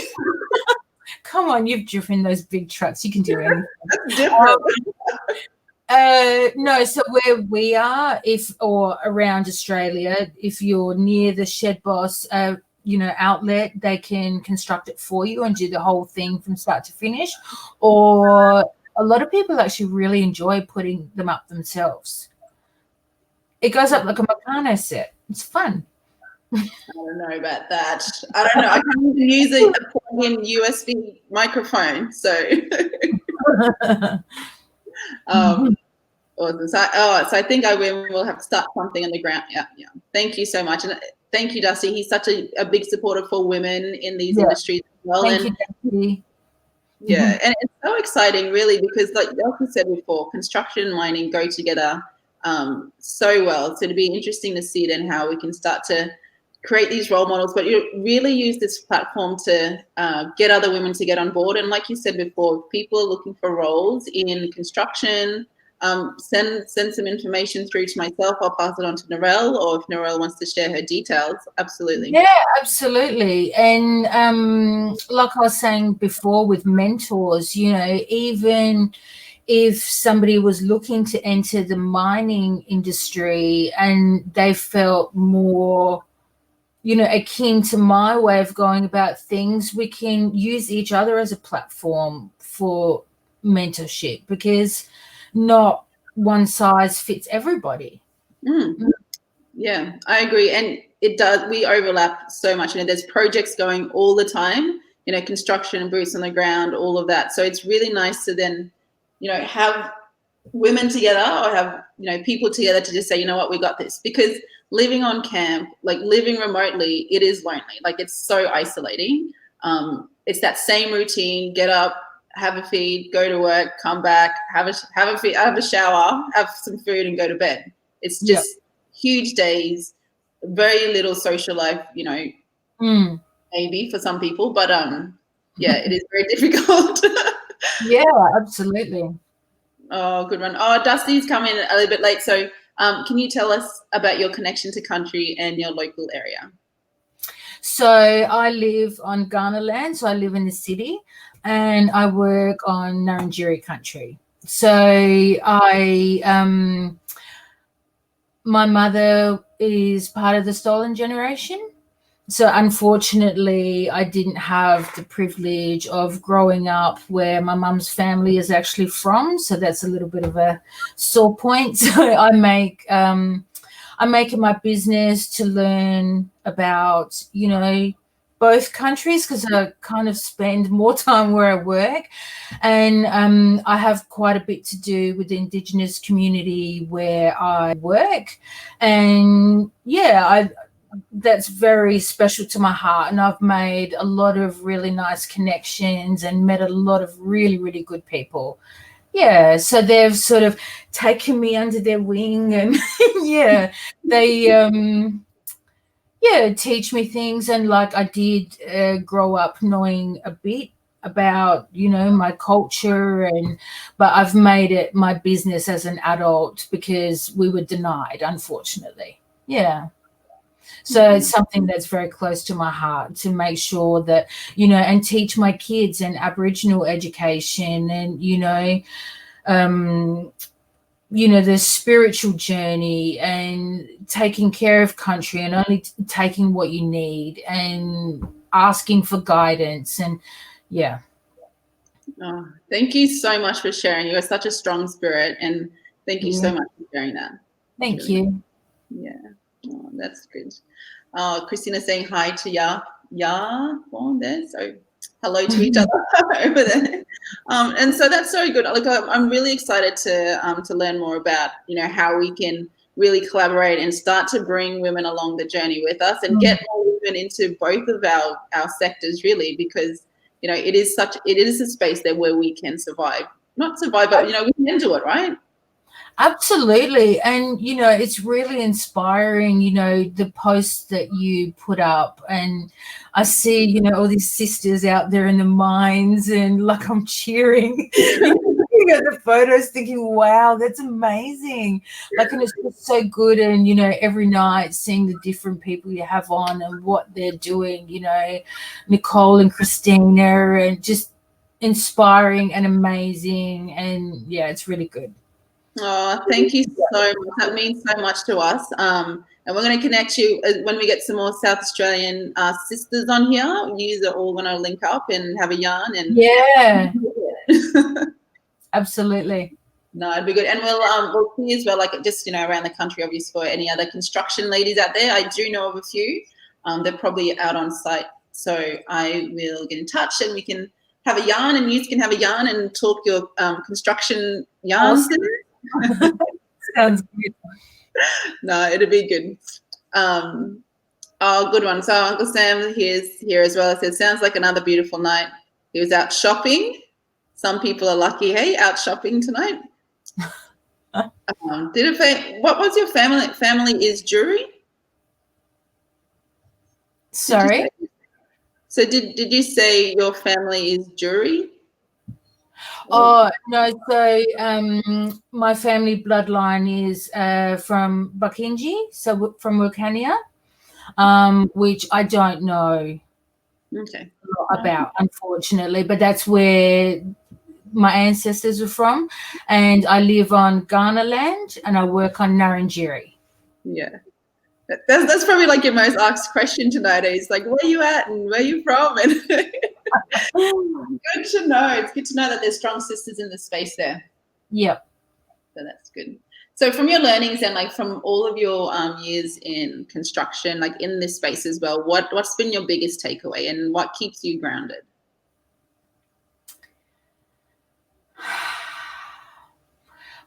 Come on, you've driven those big trucks. You can do anything. That's different. No, so where we are, or around Australia, if you're near the ShedBoss, outlet, they can construct it for you and do the whole thing from start to finish. Or a lot of people actually really enjoy putting them up themselves. It goes up like a Meccano set. It's fun. I don't know about that. I don't know. I can't even use a plug-in USB microphone. So, awesome. So I think we'll have to start something on the ground. Yeah. Thank you so much, and thank you, Dusty. He's such a big supporter for women in these industries as well. Thank you, Dusty. Yeah, and it's so exciting, really, because like you said before, construction and mining go together so well. So it'd be interesting to see then how we can start to create these role models, but you really use this platform to get other women to get on board. And like you said before, if people are looking for roles in construction, send some information through to myself. I'll pass it on to Narelle, or if Narelle wants to share her details, absolutely. Yeah, absolutely. And like I was saying before with mentors, even if somebody was looking to enter the mining industry and they felt more, akin to my way of going about things, we can use each other as a platform for mentorship, because not one size fits everybody. Yeah, I agree. And it does, we overlap so much. There's projects going all the time, construction, boots on the ground, all of that. So it's really nice to then, have women together, or have, people together to just say, you know what, we got this. Because living on camp, like living remotely, it is lonely. Like, it's so isolating. It's that same routine: get up, have a feed, go to work, come back, have a shower, have some food, and go to bed. It's just huge days, very little social life, maybe for some people, but yeah, it is very difficult. Yeah, absolutely. Oh, good one. Oh, Dusty's come in a little bit late. So can you tell us about your connection to country and your local area? So I live on Ghana land, so I live in the city, and I work on Narengiri country. So my mother is part of the stolen generation. So unfortunately, I didn't have the privilege of growing up where my mum's family is actually from. So that's a little bit of a sore point. So I make it my business to learn about, both countries, because I kind of spend more time where I work. And I have quite a bit to do with the Indigenous community where I work. And yeah, that's very special to my heart, and I've made a lot of really nice connections and met a lot of really, really good people. Yeah, so they've sort of taken me under their wing, and yeah, they teach me things. And like, I did grow up knowing a bit about my culture, but I've made it my business as an adult because we were denied, unfortunately. Yeah. So it's something that's very close to my heart, to make sure that, and teach my kids an Aboriginal education, and, the spiritual journey, and taking care of country, and only taking what you need, and asking for guidance. And yeah. Oh, thank you so much for sharing. You are such a strong spirit, and thank you so much for sharing that. Thank you. Yeah. Oh, that's good. Christina saying hi to Ya on there. So hello to each other over there. And so that's so good. Look, I'm really excited to learn more about how we can really collaborate and start to bring women along the journey with us, and get more women into both of our sectors, really, because it is a space there where we can not survive, but we can do it, right? Absolutely. And, it's really inspiring, the posts that you put up. And I see, all these sisters out there in the mines, and like, I'm cheering, looking at the photos thinking, wow, that's amazing. Like, and it's just so good. And, every night seeing the different people you have on and what they're doing, Nicole and Christina, and just inspiring and amazing. And yeah, it's really good. Oh, thank you so much. That means so much to us. And we're going to connect you when we get some more South Australian sisters on here. You are all going to link up and have a yarn. And yeah, absolutely. No, it'd be good. And we'll see as well, like just around the country, obviously, for any other construction ladies out there. I do know of a few. They're probably out on site, so I will get in touch, and we can have a yarn, and you can have a yarn and talk your construction yarns. Awesome. Sounds good. No, it'll be good. Oh, good one. So Uncle Sam here as well. It says, sounds like another beautiful night. He was out shopping. Some people are lucky, hey, out shopping tonight. What was your family is jury? Sorry? Did you say your family is jury? Oh, no. So my family bloodline is from Bukinji, so from Wilcannia, which I don't know about, unfortunately, but that's where my ancestors are from. And I live on Ghana land, and I work on Narengiri. Yeah. That's probably like your most asked question nowadays. Like, where are you at and where are you from? And good to know. It's good to know that there's strong sisters in the space there. Yep. So that's good. So from your learnings and like from all of your years in construction, like in this space as well, what's been your biggest takeaway and what keeps you grounded?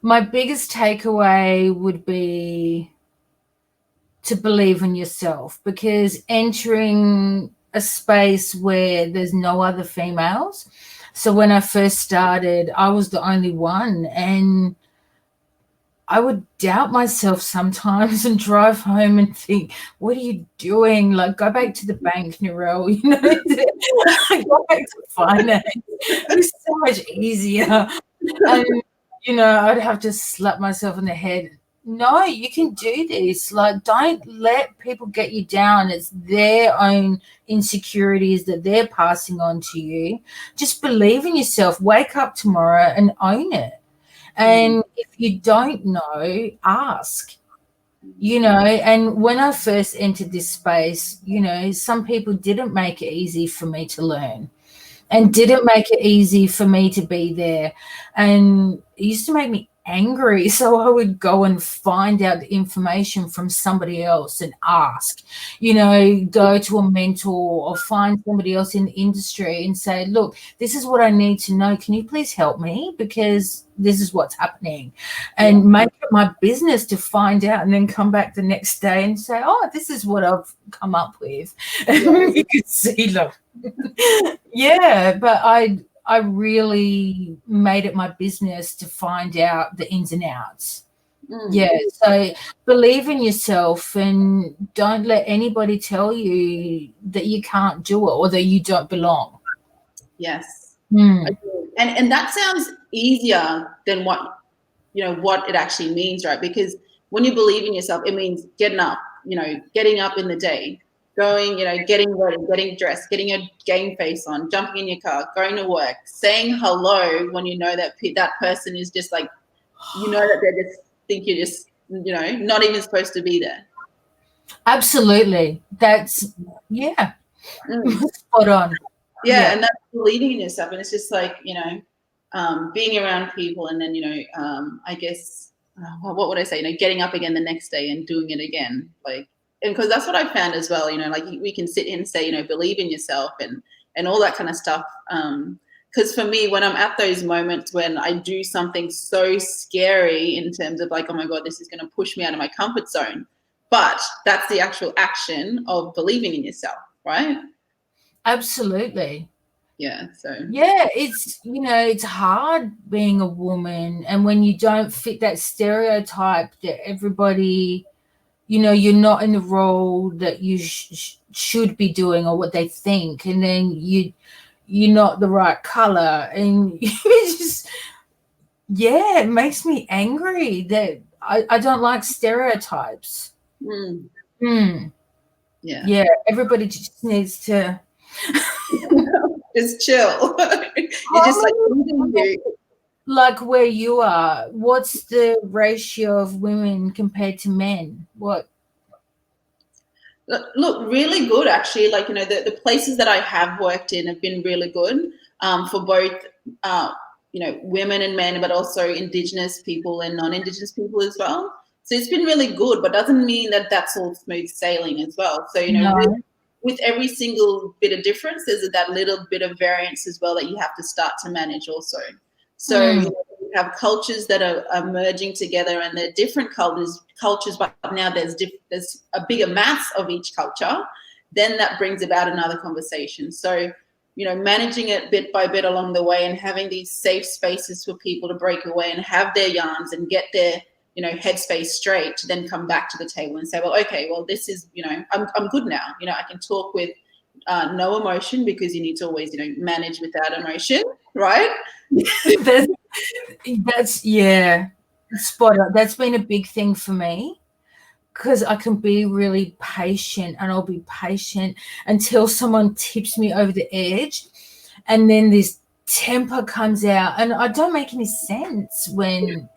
My biggest takeaway would be to believe in yourself, because entering a space where there's no other females. So when I first started, I was the only one, and I would doubt myself sometimes and drive home and think, what are you doing? Like, go back to the bank, Narelle, you know, go back to finance. It was so much easier. And, you know, I'd have to slap myself in the head. No, you can do this. Like, don't let people get you down. It's their own insecurities that they're passing on to you. Just believe in yourself. Wake up tomorrow and own it. And if you don't know, ask, you know. And when I first entered this space, you know, some people didn't make it easy for me to learn and didn't make it easy for me to be there. And it used to make me angry. So I would go and find out the information from somebody else and ask, you know, go to a mentor or find somebody else in the industry and say, look, this is what I need to know. Can you please help me? Because this is what's happening. And make it my business to find out and then come back the next day and say, oh, this is what I've come up with. And you could see, look. Yeah, but I really made it my business to find out the ins and outs. Yeah, so believe in yourself and don't let anybody tell you that you can't do it or that you don't belong. Yes. And that sounds easier than what it actually means, right? Because when you believe in yourself, it means getting up in the day, going, getting ready, getting dressed, getting your game face on, jumping in your car, going to work, saying hello when you know that that person is just like, that they just think you're just, not even supposed to be there. Absolutely. That's, spot on. Yeah, and that's believing in yourself. And it's just like, being around people and then, I guess, what would I say, getting up again the next day and doing it again. Like, and because that's what I found as well, like we can sit in and say, believe in yourself and all that kind of stuff. Because for me, when I'm at those moments when I do something so scary in terms of like, oh my God, this is going to push me out of my comfort zone. But that's the actual action of believing in yourself, right? Absolutely. Yeah. So it's it's hard being a woman, and when you don't fit that stereotype that everybody, you're not in the role that you should be doing or what they think, and then you're not the right color, and it just it makes me angry that I don't like stereotypes. Yeah, everybody just needs to just chill. You're just like where you are. What's the ratio of women compared to men? What? Look, really good actually. Like, the places that I have worked in have been really good for both, women and men, but also Indigenous people and non-Indigenous people as well. So it's been really good, but doesn't mean that that's all smooth sailing as well. So, with every single bit of difference, there's that little bit of variance as well that you have to start to manage also. So you have cultures that are merging together, and they're different cultures, but now there's a bigger mass of each culture. Then that brings about another conversation. So, managing it bit by bit along the way and having these safe spaces for people to break away and have their yarns and get their headspace straight to then come back to the table and say, well, okay, well, this is, I'm good now. I can talk with no emotion, because you need to always, manage without emotion, right? That's spot on. That's been a big thing for me, because I can be really patient, and I'll be patient until someone tips me over the edge, and then this temper comes out, and I don't make any sense when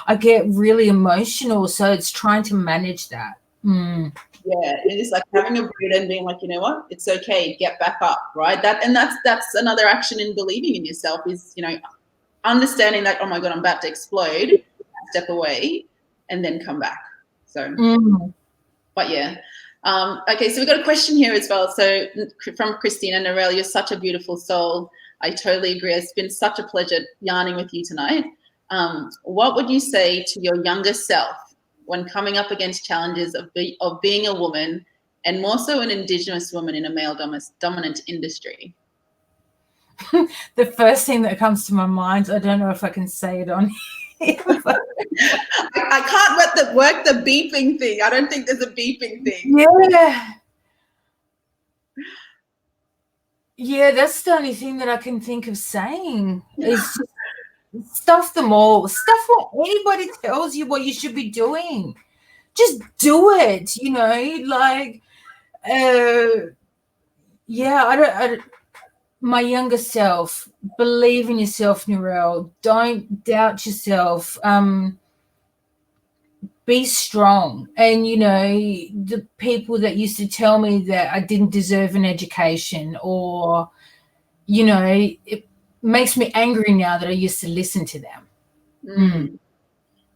I get really emotional. So it's trying to manage that. Yeah, it's like having a breather and being like, you know what, it's okay, get back up, right? That's another action in believing in yourself is, understanding that, oh my God, I'm about to explode, step away and then come back. So, but yeah. Okay, so we've got a question here as well. So from Christina: Narelle, you're such a beautiful soul. I totally agree. It's been such a pleasure yarning with you tonight. What would you say to your younger self when coming up against challenges of being a woman, and more so an Indigenous woman in a male dominant industry? The first thing that comes to my mind, I don't know if I can say it on I can't work the beeping thing. I don't think there's a beeping thing. Yeah, that's the only thing that I can think of saying is just stuff them all. Stuff what anybody tells you what you should be doing. Just do it, you know, like, yeah, I don't my younger self, believe in yourself, Narelle. Don't doubt yourself. Be strong. And, you know, the people that used to tell me that I didn't deserve an education, or, you know, it makes me angry now that I used to listen to them.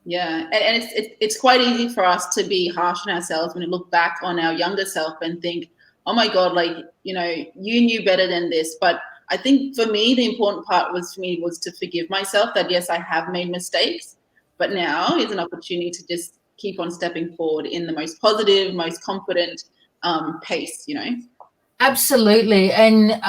Yeah, and it's quite easy for us to be harsh on ourselves when we look back on our younger self and think, oh my God, like, you know, you knew better than this. But I think for me, the important part was to forgive myself that, yes, I have made mistakes, but now is an opportunity to just keep on stepping forward in the most positive, most confident pace, you know? Absolutely. And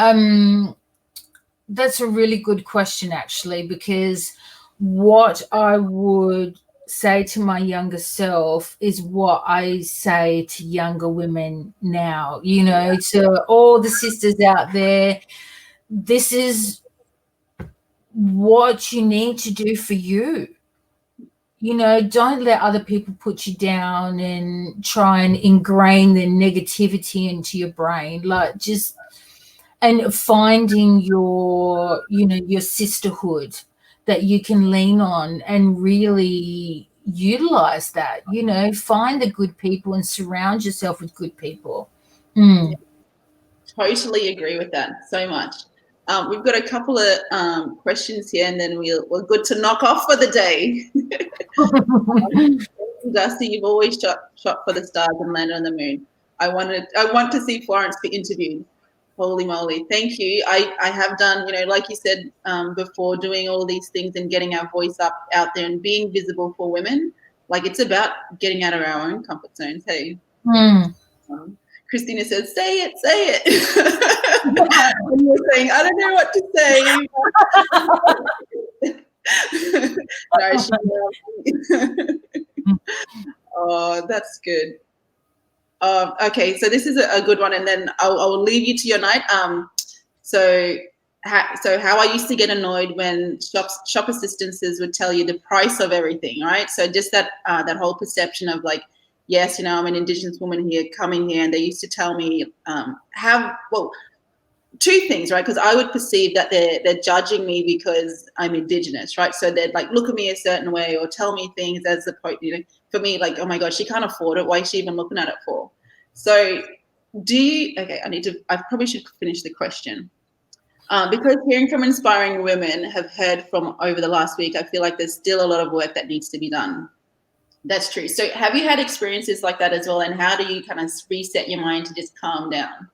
that's a really good question, actually, because what I would say to my younger self is what I say to younger women now, you know, to all the sisters out there. This is what you need to do for you. You know, don't let other people put you down and try and ingrain their negativity into your brain. Like, just, and finding your, you know, your sisterhood that you can lean on and really utilize that, you know, find the good people and surround yourself with good people. Totally agree with that so much. We've got a couple of questions here, and then we're good to knock off for the day. Dusty, you've always shot for the stars and landed on the moon. I want to see Florence be interviewed. Holy moly. Thank you. I have done, you know, like you said before, doing all these things and getting our voice out there and being visible for women. Like, it's about getting out of our own comfort zones. Hey. Christina says, say it, say it. And you're saying, I don't know what to say. No, oh, that's good. Okay, so this is a good one, and then I'll leave you to your night. So how I used to get annoyed when shop assistants would tell you the price of everything, right? So just that whole perception of like, yes, you know, I'm an Indigenous woman here coming here, and they used to tell me two things, right? Because I would perceive that they're judging me because I'm Indigenous, right? So they'd like look at me a certain way or tell me things as opposed, you know, for me, like, oh my God, she can't afford it. Why is she even looking at it for? So I probably should finish the question. Because hearing from inspiring women have heard from over the last week, I feel like there's still a lot of work that needs to be done. That's true. So have you had experiences like that as well? And how do you kind of reset your mind to just calm down?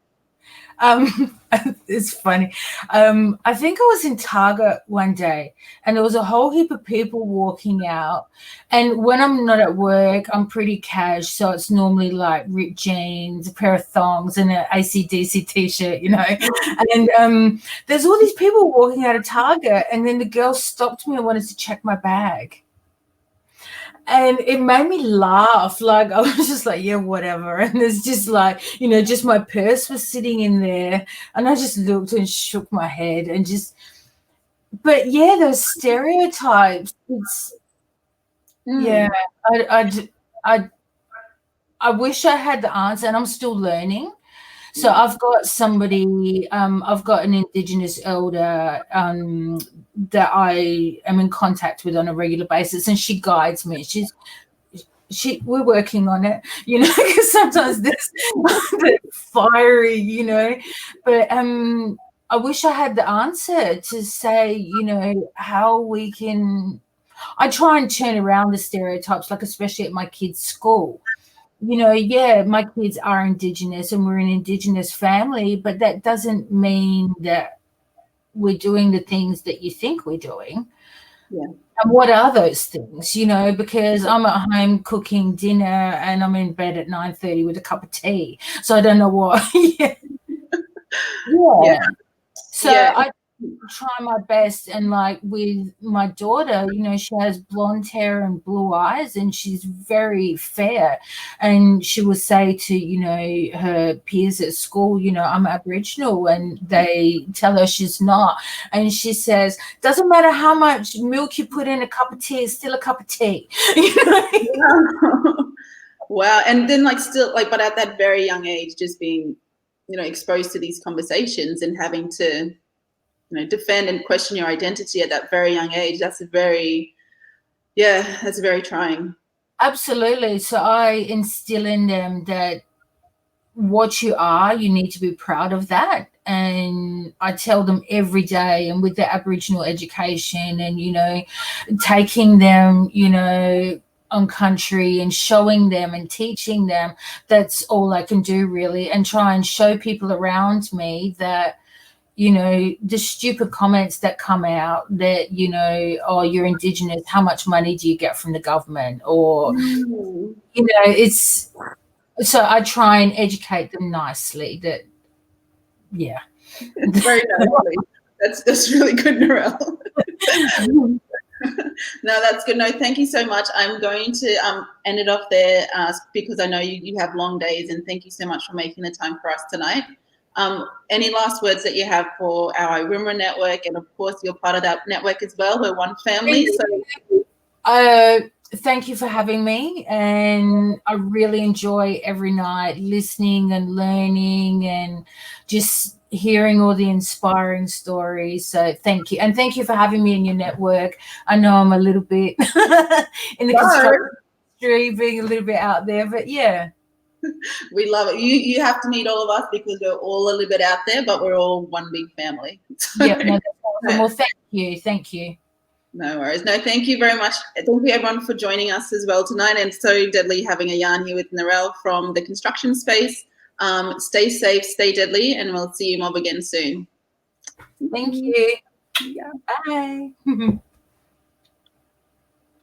It's funny. I think I was in Target one day and there was a whole heap of people walking out. And when I'm not at work, I'm pretty cash. So it's normally like ripped jeans, a pair of thongs, and an AC/DC t-shirt, you know. And there's all these people walking out of Target, and then the girl stopped me and wanted to check my bag. And it made me laugh. Like, I was just like, yeah, whatever. And there's just like, you know, just my purse was sitting in there. And I just looked and shook my head and just, but yeah, those stereotypes, it's, yeah, I wish I had the answer, and I'm still learning. So I've got somebody, I've got an Indigenous elder that I am in contact with on a regular basis, and she guides me. We're working on it, you know, because sometimes this fiery, you know, but I wish I had the answer to say, you know, how we can. I try and turn around the stereotypes, like especially at my kids' school. You know, yeah, my kids are Indigenous and we're an Indigenous family, but that doesn't mean that we're doing the things that you think we're doing. Yeah. And what are those things, you know, because I'm at home cooking dinner and I'm in bed at 9:30 with a cup of tea. So I don't know what. Yeah. So try my best. And like with my daughter, you know, she has blonde hair and blue eyes, and she's very fair. And she will say to, you know, her peers at school, you know, I'm Aboriginal, and they tell her she's not. And she says, doesn't matter how much milk you put in a cup of tea, it's still a cup of tea. You know? Yeah. Wow. And then like still like, but at that very young age, just being, you know, exposed to these conversations and having to, you know, defend and question your identity at that very young age, that's very trying. Absolutely. So I instill in them that what you are, you need to be proud of that. And I tell them every day, and with the Aboriginal education and, you know, taking them, you know, on country and showing them and teaching them, that's all I can do really, and try and show people around me that, you know, the stupid comments that come out that, you know, oh, you're Indigenous, how much money do you get from the government? Or, you know, it's, so I try and educate them nicely that, yeah. It's very nicely. That's really good, Narelle. No, that's good. No, thank you so much. I'm going to end it off there because I know you have long days, and thank you so much for making the time for us tonight. Any last words that you have for our IWIMRA network? And of course, you're part of that network as well. We're one family. So thank you for having me, and I really enjoy every night listening and learning and just hearing all the inspiring stories. So thank you, and thank you for having me in your network. I know I'm a little bit in the construction industry, being a little bit out there, but yeah. We love it. You have to meet all of us because we're all a little bit out there, but we're all one big family. Yeah, no, that's awesome. Well, thank you. No worries. No, thank you very much. Thank you everyone for joining us as well tonight. And so deadly having a yarn here with Narelle from the construction space. Stay safe, stay deadly, and we'll see you mob again soon. Thank you. Yeah. Bye.